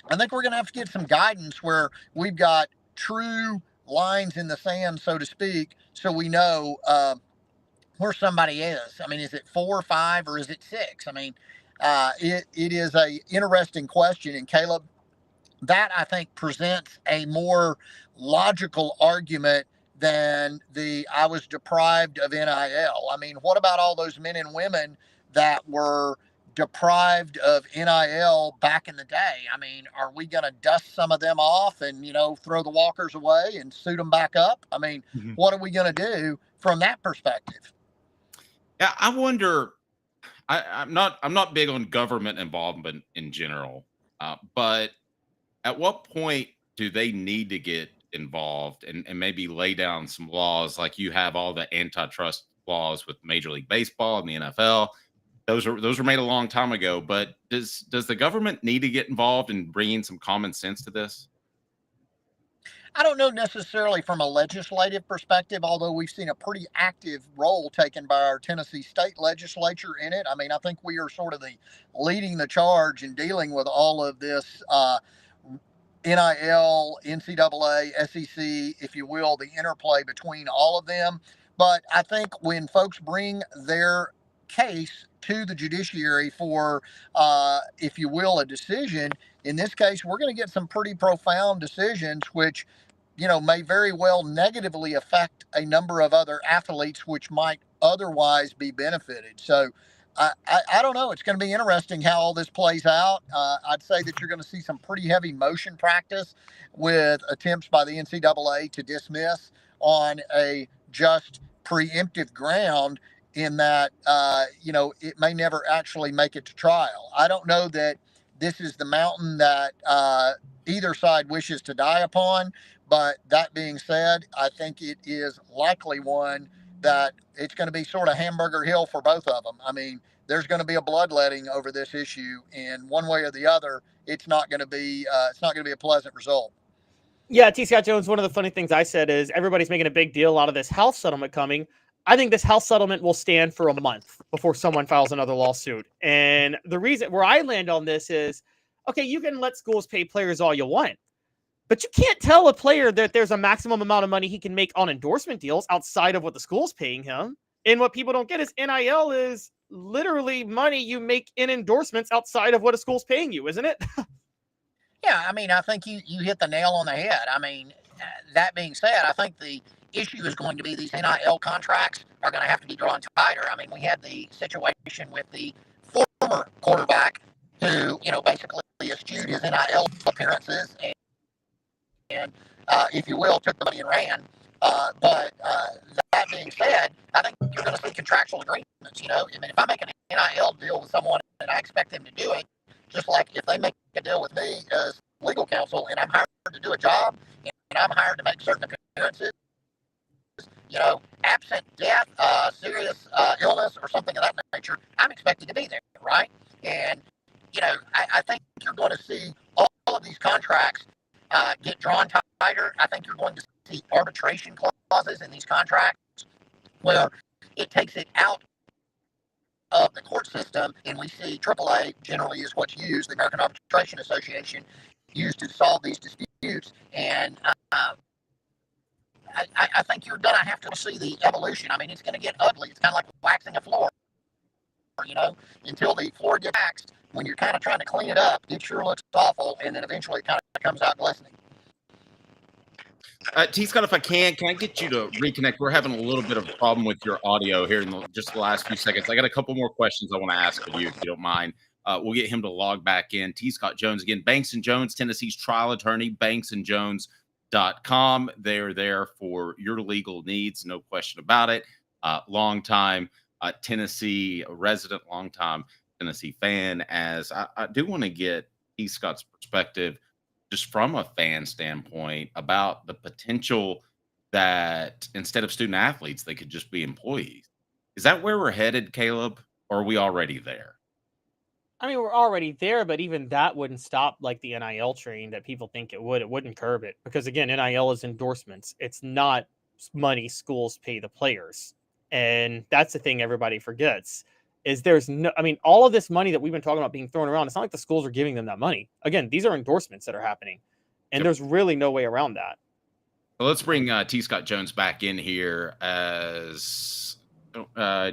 I think we're going to have to get some guidance where we've got true lines in the sand, so to speak, so we know where somebody is. Is it 4 or 5 or is it 6? It is a interesting question, and Caleb, that I think presents a more logical argument than I was deprived of NIL. What about all those men and women that were deprived of NIL back in the day? Are we going to dust some of them off and, throw the walkers away and suit them back up? What are we going to do from that perspective? Yeah, I wonder. I'm not big on government involvement in general, but at what point do they need to get involved and maybe lay down some laws, like you have all the antitrust laws with Major League Baseball and the NFL? Those were made a long time ago, but does the government need to get involved in bringing some common sense to this? I don't know necessarily from a legislative perspective, although we've seen a pretty active role taken by our Tennessee state legislature in it. I think we are sort of leading the charge in dealing with all of this NIL, NCAA, SEC, if you will, the interplay between all of them. But I think when folks bring their case to the judiciary for, if you will, a decision, in this case, we're going to get some pretty profound decisions, which may very well negatively affect a number of other athletes, which might otherwise be benefited. So I don't know. It's going to be interesting how all this plays out. I'd say that you're going to see some pretty heavy motion practice with attempts by the NCAA to dismiss on a just preemptive ground, in that, it may never actually make it to trial. I don't know that this is the mountain that either side wishes to die upon. But that being said, I think it is likely one that it's going to be sort of hamburger hill for both of them. I mean, there's going to be a bloodletting over this issue, and one way or the other, it's not going to be a pleasant result. Yeah, T. Scott Jones, one of the funny things I said is everybody's making a big deal out of this house settlement coming. I think this house settlement will stand for a month before someone files another lawsuit. And the reason where I land on this is, okay, you can let schools pay players all you want, but you can't tell a player that there's a maximum amount of money he can make on endorsement deals outside of what the school's paying him. And what people don't get is NIL is literally money you make in endorsements outside of what a school's paying you, isn't it? Yeah, I mean, I think you hit the nail on the head. I mean, that being said, I think the issue is going to be these NIL contracts are going to have to be drawn tighter. I mean, we had the situation with the former quarterback who, basically eschewed his NIL appearances and if you will, took the money and ran. But that being said, I think you're going to see contractual agreements. I mean, if I make an NIL deal with someone and I expect them to do it, just like if they make a deal with me as legal counsel and I'm hired to do a job and I'm hired to make certain appearances, absent death, serious illness or something of that nature, I'm expected to be there, right? And, I think you're going to see all of these contracts get drawn tighter. I think you're going to see arbitration clauses in these contracts where it takes it out of the court system, and we see AAA generally is what's used, the American Arbitration Association, used to solve these disputes. And I think you're going to have to see the evolution. I mean, it's going to get ugly. It's kind of like waxing a floor, until the floor gets waxed. When you're kind of trying to clean it up, it sure looks awful, and then eventually it kind of comes out glistening. T. Scott, if I can I get you to reconnect? We're having a little bit of a problem with your audio here in just the last few seconds. I got a couple more questions I want to ask of you, if you don't mind. We'll get him to log back in. T. Scott Jones again, Banks & Jones, Tennessee's trial attorney, banksandjones.com. They're there for your legal needs, no question about it. Long-time Tennessee resident, long-time Tennessee fan. As I do want to get T. Scott's perspective just from a fan standpoint about the potential that instead of student athletes, they could just be employees. Is that where we're headed, Caleb? Or are we already there? I mean, we're already there, but even that wouldn't stop like the NIL train that people think it would. It wouldn't curb it because, again, NIL is endorsements. It's not money schools pay the players. And that's the thing everybody forgets is all of this money that we've been talking about being thrown around, it's not like the schools are giving them that money. Again, these are endorsements that are happening, and there's really no way around that. So let's bring T. Scott Jones back in here as do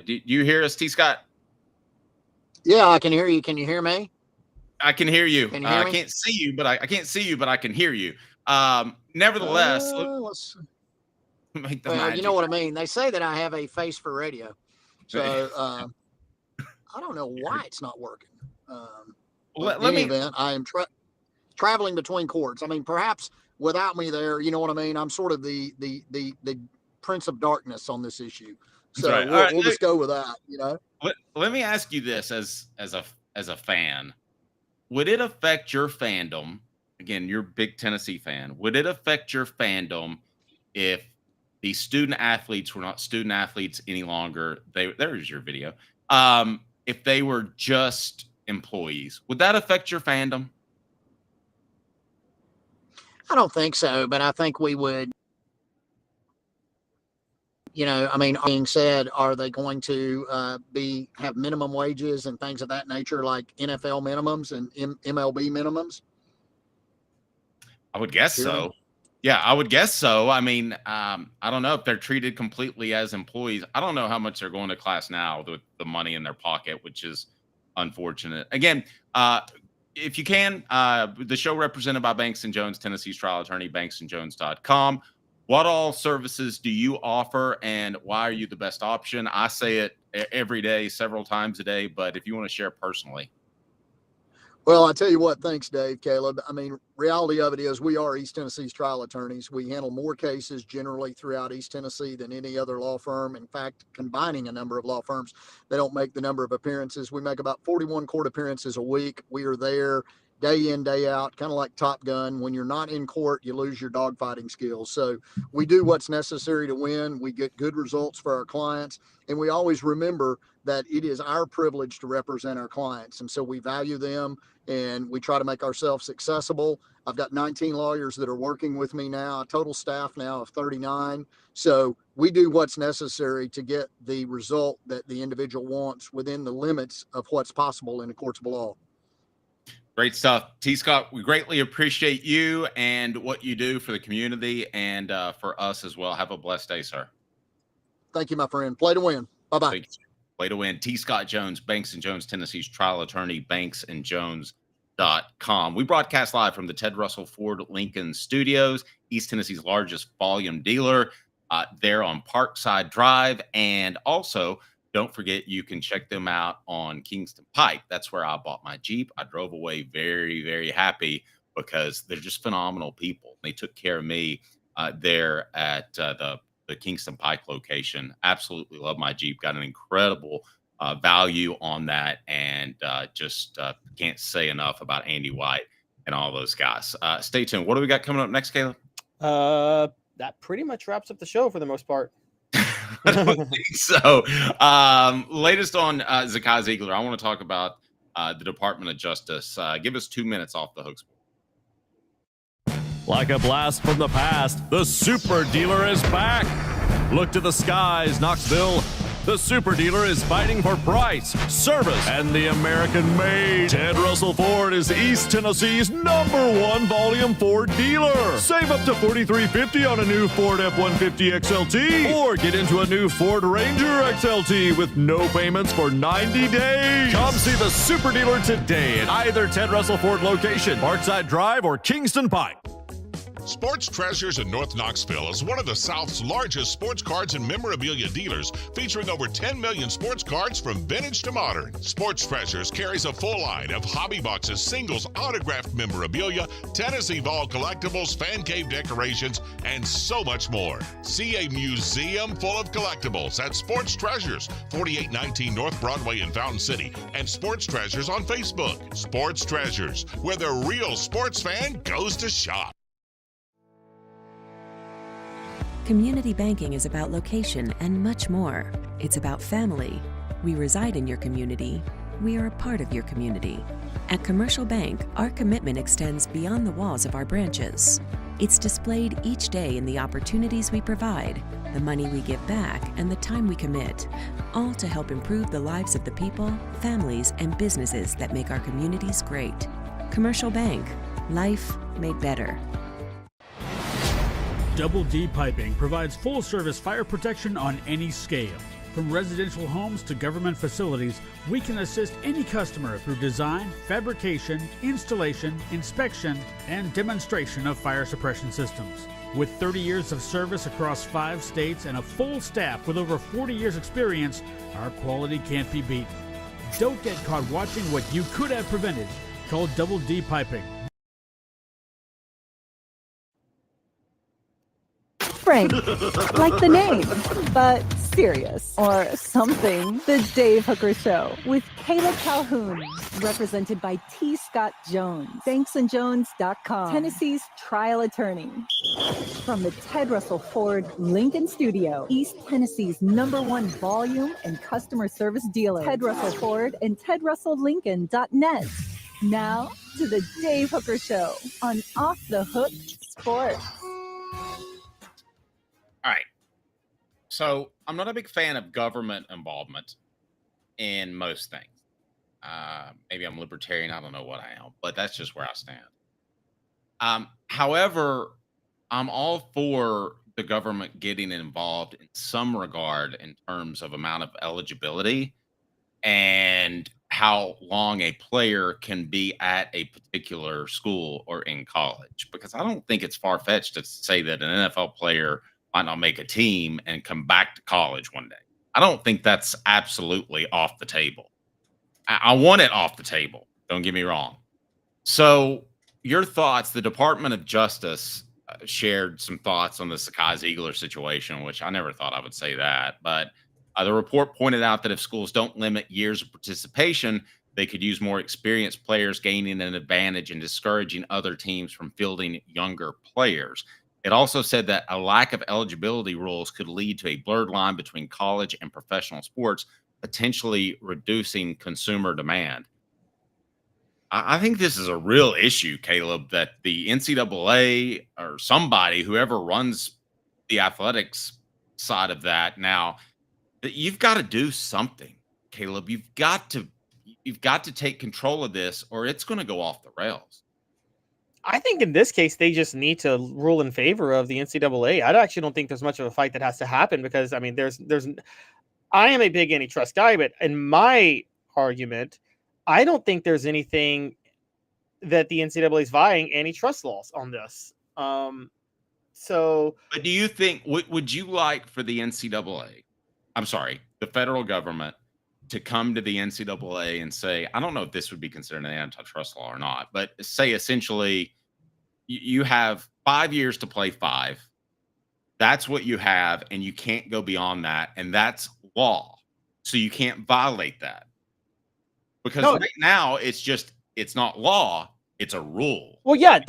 you hear us, T. Scott? Yeah, I can hear you. Can you hear me? I can hear you. Can you hear me? I can't see you, but I can't see you, but I can hear you. Nevertheless, make the magic. You know what I mean. They say that I have a face for radio, so I don't know why it's not working. Event, I am traveling between courts. I mean, perhaps without me there, you know what I mean. I'm sort of the Prince of Darkness on this issue. So right. We'll just go with that. Let me ask you this as a fan, would it affect your fandom? Again, you're a big Tennessee fan. Would it affect your fandom if the student athletes were not student athletes any longer? There's your video. If they were just employees, would that affect your fandom? I don't think so, but I think we would. Being said, are they going to have minimum wages and things of that nature, like NFL minimums and MLB minimums? I would guess so. Yeah, I would guess so. I mean, I don't know if they're treated completely as employees. I don't know how much they're going to class now with the money in their pocket, which is unfortunate. Again, if you can, the show represented by Banks & Jones, Tennessee's trial attorney, banksandjones.com. What all services do you offer, and why are you the best option? I say it every day, several times a day, but if you want to share personally. Well, I tell you what, thanks, Dave, Caleb. I mean, reality of it is we are East Tennessee's trial attorneys. We handle more cases generally throughout East Tennessee than any other law firm. In fact, combining a number of law firms, they don't make the number of appearances. We make about 41 court appearances a week. We are there day in, day out, kind of like Top Gun. When you're not in court, you lose your dogfighting skills. So we do what's necessary to win. We get good results for our clients. And we always remember that it is our privilege to represent our clients. And so we value them and we try to make ourselves accessible. I've got 19 lawyers that are working with me now, a total staff now of 39. So we do what's necessary to get the result that the individual wants within the limits of what's possible in the courts of law. Great stuff. T. Scott, we greatly appreciate you and what you do for the community and for us as well. Have a blessed day, sir. Thank you, my friend. Play to win. Bye-bye. Thank you. Play to win. T. Scott Jones, Banks & Jones, Tennessee's trial attorney, banksandjones.com. We broadcast live from the Ted Russell Ford Lincoln Studios, East Tennessee's largest volume dealer, there on Parkside Drive. And also, don't forget, you can check them out on Kingston Pike. That's where I bought my Jeep. I drove away very, very happy because they're just phenomenal people. They took care of me there at the Kingston Pike location. Absolutely love my Jeep. Got an incredible value on that, and just can't say enough about Andy White and all those guys. Stay tuned. What do we got coming up next, Caleb? That pretty much wraps up the show for the most part. I don't think so. Latest on Zakai Zeigler. I want to talk about the Department of Justice. Give us 2 minutes off the hooks. Like a blast from the past, the super dealer is back. Look to the skies, Knoxville. The super dealer is fighting for price, service, and the American made. Ted Russell Ford is East Tennessee's #1 volume Ford dealer. Save up to $4,350 on a new Ford F-150 XLT, or get into a new Ford Ranger XLT with no payments for 90 days. Come see the super dealer today at either Ted Russell Ford location, Parkside Drive, or Kingston Pike. Sports Treasures in North Knoxville is one of the South's largest sports cards and memorabilia dealers, featuring over 10 million sports cards from vintage to modern. Sports Treasures carries a full line of hobby boxes, singles, autographed memorabilia, Tennessee Vols collectibles, fan cave decorations, and so much more. See a museum full of collectibles at Sports Treasures, 4819 North Broadway in Fountain City, and Sports Treasures on Facebook. Sports Treasures, where the real sports fan goes to shop. Community banking is about location and much more. It's about family. We reside in your community. We are a part of your community. At Commercial Bank, our commitment extends beyond the walls of our branches. It's displayed each day in the opportunities we provide, the money we give back, and the time we commit, all to help improve the lives of the people, families, and businesses that make our communities great. Commercial Bank, life made better. Double D Piping provides full-service fire protection on any scale. From residential homes to government facilities, we can assist any customer through design, fabrication, installation, inspection, and demonstration of fire suppression systems. With 30 years of service across 5 states and a full staff with over 40 years experience, our quality can't be beaten. Don't get caught watching what you could have prevented. Call Double D Piping. Frank, like the name, but serious or something. The Dave Hooker Show with Calhoun, represented by T. Scott Jones, banksandjones.com, Tennessee's trial attorney. From the Ted Russell Ford Lincoln Studio, East Tennessee's #1 volume and customer service dealer, Ted Russell Ford and TedRussellLincoln.net. Now to the Dave Hooker Show on Off the Hook Sports. All right. So I'm not a big fan of government involvement in most things. Maybe I'm libertarian. I don't know what I am, but that's just where I stand. However, I'm all for the government getting involved in some regard in terms of amount of eligibility. and how long a player can be at a particular school or in college. Because I don't think it's far-fetched to say that an NFL player might not make a team and come back to college one day. I don't think that's absolutely off the table. I want it off the table. Don't get me wrong. So your thoughts, the Department of Justice shared some thoughts on the Zakai Zeigler situation, which I never thought I would say that. But the report pointed out that if schools don't limit years of participation, they could use more experienced players gaining an advantage and discouraging other teams from fielding younger players. It also said that a lack of eligibility rules could lead to a blurred line between college and professional sports, potentially reducing consumer demand. I think this is a real issue, Caleb, that the NCAA or somebody, whoever runs the athletics side of that now, that you've got to do something, Caleb. You've got to take control of this, or it's going to go off the rails. I think in this case, they just need to rule in favor of the NCAA. I actually don't think there's much of a fight that has to happen because, I mean, I am a big antitrust guy, but in my argument, I don't think there's anything that the NCAA is vying antitrust laws on this. But do you think, would you like for the NCAA, I'm sorry, the federal government to come to the NCAA and say, I don't know if this would be considered an antitrust law or not, but say essentially you have 5 years to play 5. That's what you have, and you can't go beyond that, and that's law. So you can't violate that. Because right now it's not law, it's a rule. Well, yeah,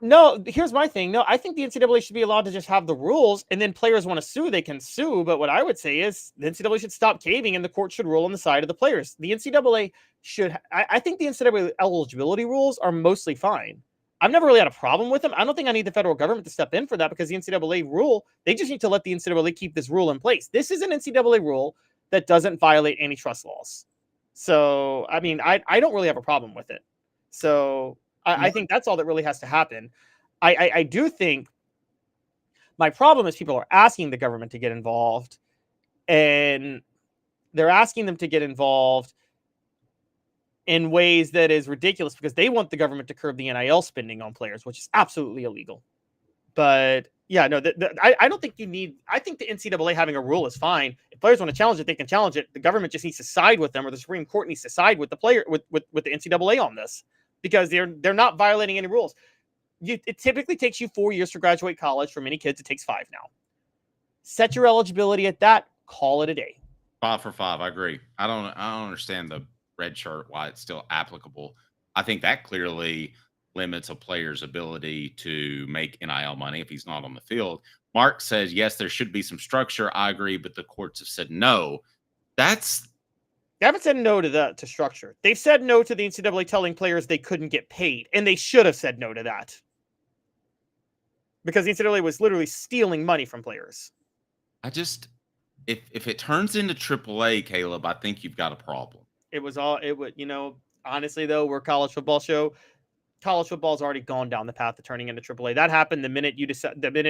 no, here's my thing. No, I think the NCAA should be allowed to just have the rules, and then players want to sue, they can sue. But what I would say is the NCAA should stop caving, and the court should rule on the side of the players. The NCAA should. I think the NCAA eligibility rules are mostly fine. I've never really had a problem with them. I don't think I need the federal government to step in for that because the NCAA rule, they just need to let the NCAA keep this rule in place. This is an NCAA rule that doesn't violate antitrust laws. So, I mean, I don't really have a problem with it. So I think that's all that really has to happen. I do think my problem is people are asking the government to get involved, and they're asking them to get involved in ways that is ridiculous because they want the government to curb the NIL spending on players, which is absolutely illegal. But yeah, no, I don't think you need. I think the NCAA having a rule is fine. If players want to challenge it, they can challenge it. The government just needs to side with them, or the Supreme Court needs to side with the player with the NCAA on this because they're not violating any rules. It typically takes you 4 years to graduate college. For many kids, it takes 5 now. Set your eligibility at that. Call it a day. 5 for 5. I agree. I don't understand the red shirt, why it's still applicable. I think that clearly limits a player's ability to make NIL money if he's not on the field. Mark says, yes, there should be some structure. I agree, but the courts have said no. They haven't said no to structure. They've said no to the NCAA telling players they couldn't get paid, and they should have said no to that because the NCAA was literally stealing money from players. If it turns into AAA, Caleb, I think you've got a problem. Honestly, though, we're a college football show. College football's already gone down the path of turning into AAA. That happened the minute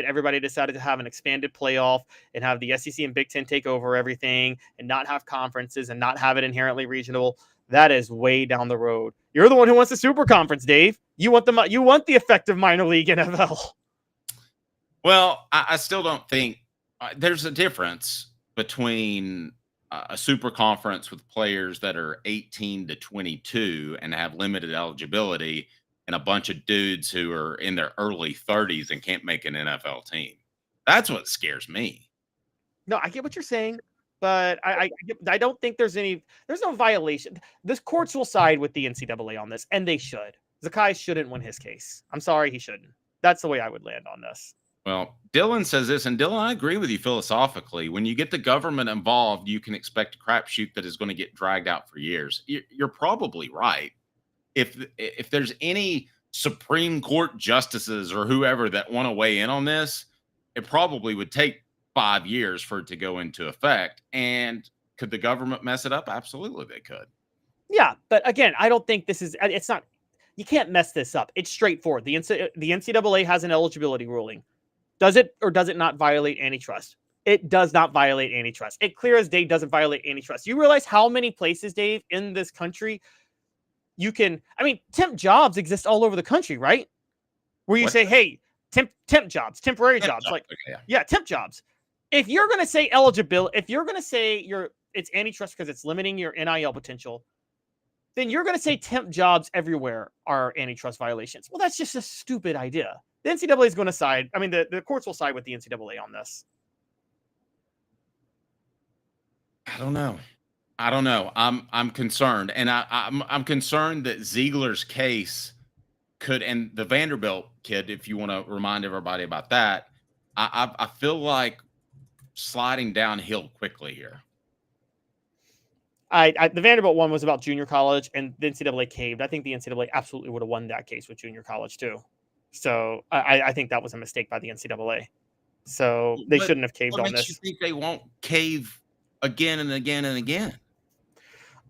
everybody decided to have an expanded playoff and have the SEC and Big Ten take over everything and not have conferences and not have it inherently regional. That is way down the road. You're the one who wants the super conference, Dave. You want the effective minor league NFL. Well, I still don't think there's a difference between a super conference with players that are 18 to 22 and have limited eligibility and a bunch of dudes who are in their early 30s and can't make an NFL team. That's what scares me. No, I get what you're saying, but I don't think there's no violation. The courts will side with the NCAA on this, and they should. Zakai shouldn't win his case. I'm sorry, he shouldn't. That's the way I would land on this. Well, Dylan says this, and Dylan, I agree with you philosophically. When you get the government involved, you can expect a crapshoot that is going to get dragged out for years. You're probably right. If there's any Supreme Court justices or whoever that want to weigh in on this, it probably would take 5 years for it to go into effect. And could the government mess it up? Absolutely, they could. Yeah, but again, I don't think it's not. You can't mess this up. It's straightforward. The NCAA has an eligibility ruling. Does it or does it not violate antitrust? It does not violate antitrust. It clear as day doesn't violate antitrust. You realize how many places, Dave, in this country you can, temp jobs exist all over the country, right? Where you say, hey, temp jobs, temporary jobs. Like, yeah, temp jobs. If you're going to say eligibility, if you're going to say it's antitrust because it's limiting your NIL potential, then you're going to say temp jobs everywhere are antitrust violations. Well, that's just a stupid idea. The NCAA is going to side. The courts will side with the NCAA on this. I don't know. I'm concerned, and I'm concerned that Zeigler's case could, and the Vanderbilt kid, if you want to remind everybody about that, I feel like sliding downhill quickly here. The Vanderbilt one was about junior college, and the NCAA caved. I think the NCAA absolutely would have won that case with junior college too. So I think that was a mistake by the NCAA. So they shouldn't have caved on this. You think they won't cave again and again and again?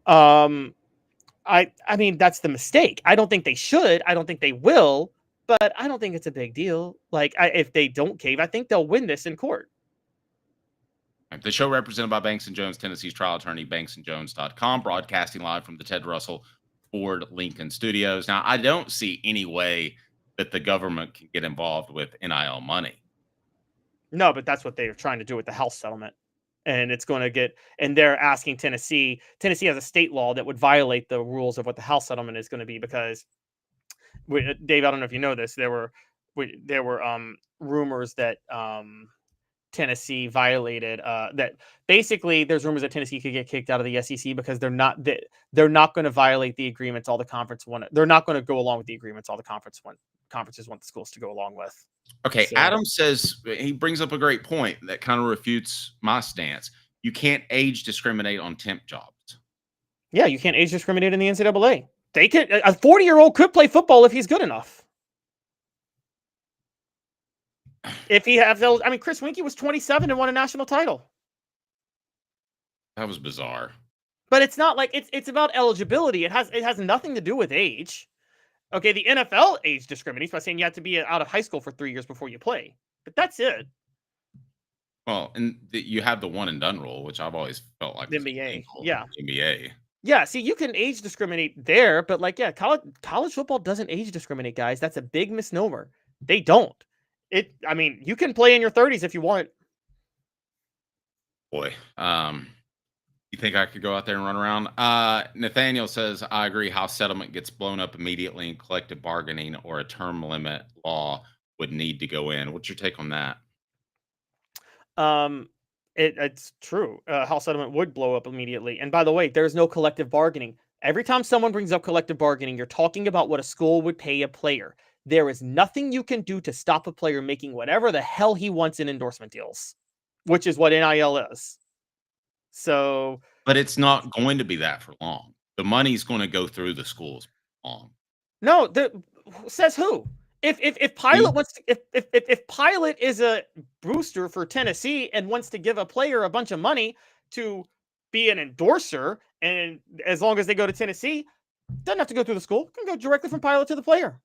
I mean, that's the mistake. I don't think they should. I don't think they will, but I don't think it's a big deal. Like, if they don't cave, I think they'll win this in court. The show represented by Banks & Jones, Tennessee's trial attorney, banksandjones.com, broadcasting live from the Ted Russell Ford Lincoln Studios. Now, I don't see any way that the government can get involved with NIL money. No, but that's what they're trying to do with the House settlement. And it's going to get, and they're asking Tennessee has a state law that would violate the rules of what the House settlement is going to be, because Dave, I don't know if you know this, there were rumors that Tennessee violated that basically there's rumors that Tennessee could get kicked out of the SEC because they're not going to violate the agreements all the conference want. They're not going to go along with the agreements all the conferences want the schools to go along with. Okay, so Adam says, he brings up a great point that kind of refutes my stance. You can't age discriminate on temp jobs. Yeah, you can't age discriminate in the NCAA. They could, a 40-year-old could play football if he's good enough. If he has, Chris Winkie was 27 and won a national title. That was bizarre. But it's not like it's about eligibility. It has nothing to do with age. Okay, the NFL age discriminates by saying you have to be out of high school for 3 years before you play. But that's it. Well, and you have the one and done rule, which I've always felt like the NBA. Yeah. NBA. Yeah, see, you can age discriminate there, but college football doesn't age discriminate, guys. That's a big misnomer. They don't. You can play in your 30s if you want. Boy, you think I could go out there and run around? Nathaniel says, I agree. House settlement gets blown up immediately, and collective bargaining or a term limit law would need to go in. What's your take on that? It's true. House settlement would blow up immediately. And by the way, there's no collective bargaining. Every time someone brings up collective bargaining, you're talking about what a school would pay a player. There is nothing you can do to stop a player making whatever the hell he wants in endorsement deals, which is what NIL is. So, but it's not going to be that for long. The money's going to go through the schools for long. No, says who? If Pilot wants to, if Pilot is a booster for Tennessee and wants to give a player a bunch of money to be an endorser, and as long as they go to Tennessee, doesn't have to go through the school. Can go directly from Pilot to the player.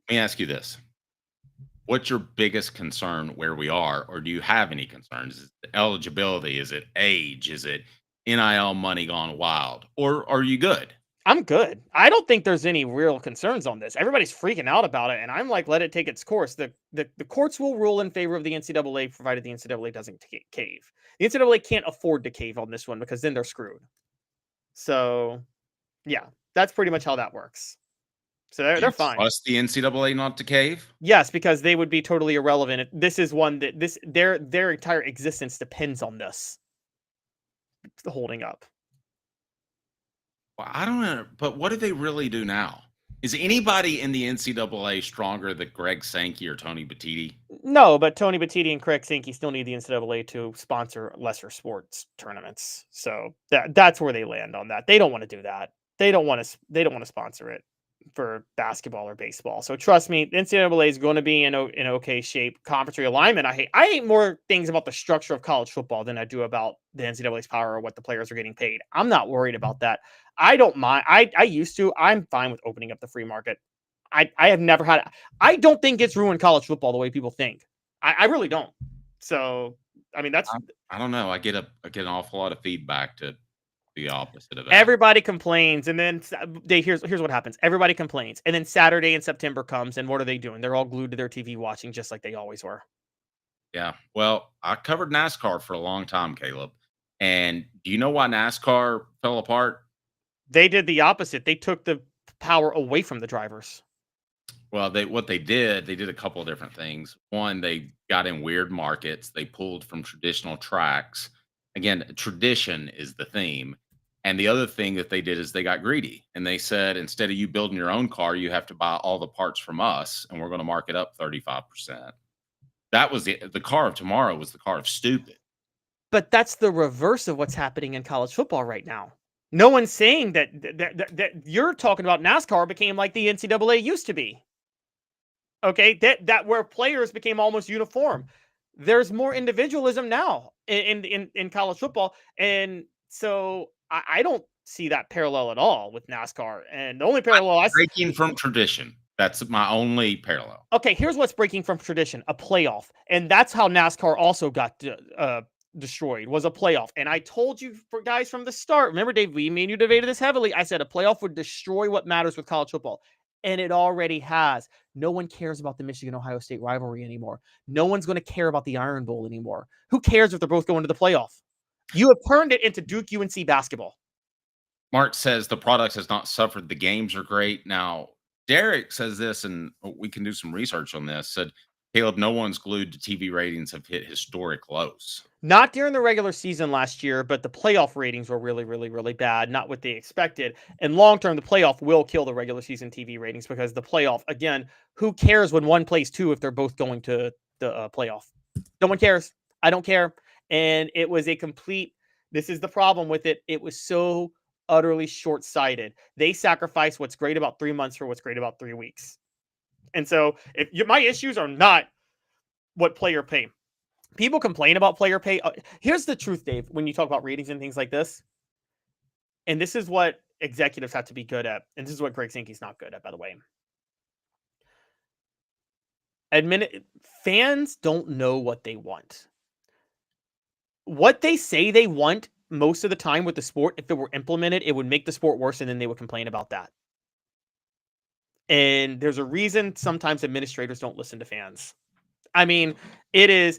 Let me ask you this. What's your biggest concern where we are, or do you have any concerns? Is it eligibility? Is it age? Is it NIL money gone wild? Or are you good? I'm good. I don't think there's any real concerns on this. Everybody's freaking out about it, and I'm like, let it take its course. The courts will rule in favor of the NCAA, provided the NCAA doesn't cave. The NCAA can't afford to cave on this one because then they're screwed. So, yeah, that's pretty much how that works. So they're fine. Trust the NCAA not to cave? Yes, because they would be totally irrelevant. This is one that their entire existence depends on this. It's holding up. Well, I don't know, but what do they really do now? Is anybody in the NCAA stronger than Greg Sankey or Tony Batiti? No, but Tony Batiti and Greg Sankey still need the NCAA to sponsor lesser sports tournaments. So that's where they land on that. They don't want to do that. They don't want to sponsor it for basketball or baseball. So trust me, the NCAA is going to be in okay shape. Conference realignment, I hate more things about the structure of college football than I do about the NCAA's power or what the players are getting paid. I'm not worried about that. I don't mind. I used to. I'm fine with opening up the free market. I have never had. I don't think it's ruined college football the way people think. I really don't. So, I mean, that's I don't know. I get an awful lot of feedback to the opposite of that. everybody complains, and then here's what happens. Everybody complains, and then Saturday in September comes, and what are they doing? They're all glued to their TV watching, just like they always were. Yeah. Well, I covered NASCAR for a long time, Caleb. And do you know why NASCAR fell apart? They did the opposite. They took the power away from the drivers. Well, they did a couple of different things. One, they got in weird markets. They pulled from traditional tracks. Again, tradition is the theme. And the other thing that they did is they got greedy, and they said, instead of you building your own car, you have to buy all the parts from us, and we're going to mark it up 35%. That was the car of tomorrow was the car of stupid. But that's the reverse of what's happening in college football right now. No one's saying that you're talking about NASCAR became like the NCAA used to be. Okay, that where players became almost uniform. There's more individualism now in college football, and so I don't see that parallel at all with NASCAR. And the only parallel I see breaking from tradition. That's my only parallel. Okay, here's what's breaking from tradition: a playoff, and that's how NASCAR also got destroyed. Was a playoff. And I told you guys from the start. Remember, Dave, me and you debated this heavily. I said a playoff would destroy what matters with college football. And it already has. No one cares about the Michigan-Ohio State rivalry anymore. No one's going to care about the Iron Bowl anymore. Who cares if they're both going to the playoff? You have turned it into Duke UNC basketball. Mark says the product has not suffered. The games are great. Now, Derek says this, and we can do some research on this, said, Caleb, no one's glued to TV ratings have hit historic lows. Not during the regular season last year, but the playoff ratings were really, really, really bad. Not what they expected. And long-term, the playoff will kill the regular season TV ratings because the playoff, again, who cares when one plays two if they're both going to the playoff? No one cares. I don't care. And it was a complete, this is the problem with it. It was so utterly short-sighted. They sacrificed what's great about 3 months for what's great about 3 weeks. And so my issues are not what player pay. People complain about player pay. Here's the truth, Dave, when you talk about ratings and things like this. And this is what executives have to be good at. And this is what Greg Sankey's not good at, by the way. Fans don't know what they want. What they say they want most of the time with the sport, if it were implemented, it would make the sport worse, and then they would complain about that. And there's a reason sometimes administrators don't listen to fans. I mean, it is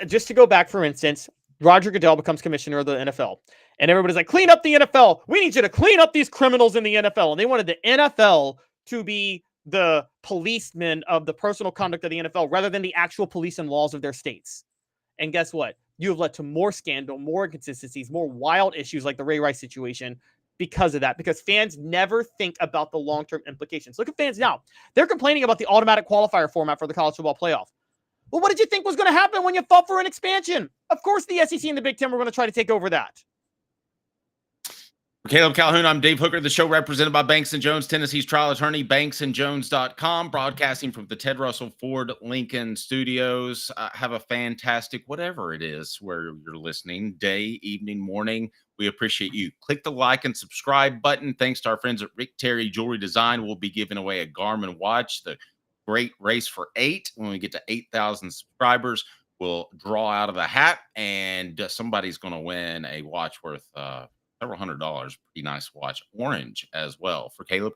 just to go back, for instance, Roger Goodell becomes commissioner of the NFL, and everybody's like, clean up the NFL. We need you to clean up these criminals in the NFL. And they wanted the NFL to be the policemen of the personal conduct of the NFL rather than the actual police and laws of their states. And guess what? You have led to more scandal, more inconsistencies, more wild issues like the Ray Rice situation because of that, because fans never think about the long-term implications. Look at fans now. They're complaining about the automatic qualifier format for the college football playoff. Well, what did you think was going to happen when you fought for an expansion? Of course, the SEC and the Big Ten were going to try to take over that. For Caleb Calhoun, I'm Dave Hooker. The show represented by Banks & Jones, Tennessee's trial attorney, banksandjones.com, broadcasting from the Ted Russell Ford Lincoln Studios. Have a fantastic, whatever it is where you're listening, day, evening, morning. We appreciate you. Click the like and subscribe button. Thanks to our friends at Rick Terry Jewelry Design. We'll be giving away a Garmin watch, the Great Race for 8. When we get to 8,000 subscribers, we'll draw out of the hat, and somebody's going to win a watch worth several $100s. Pretty nice watch. Orange as well. For Caleb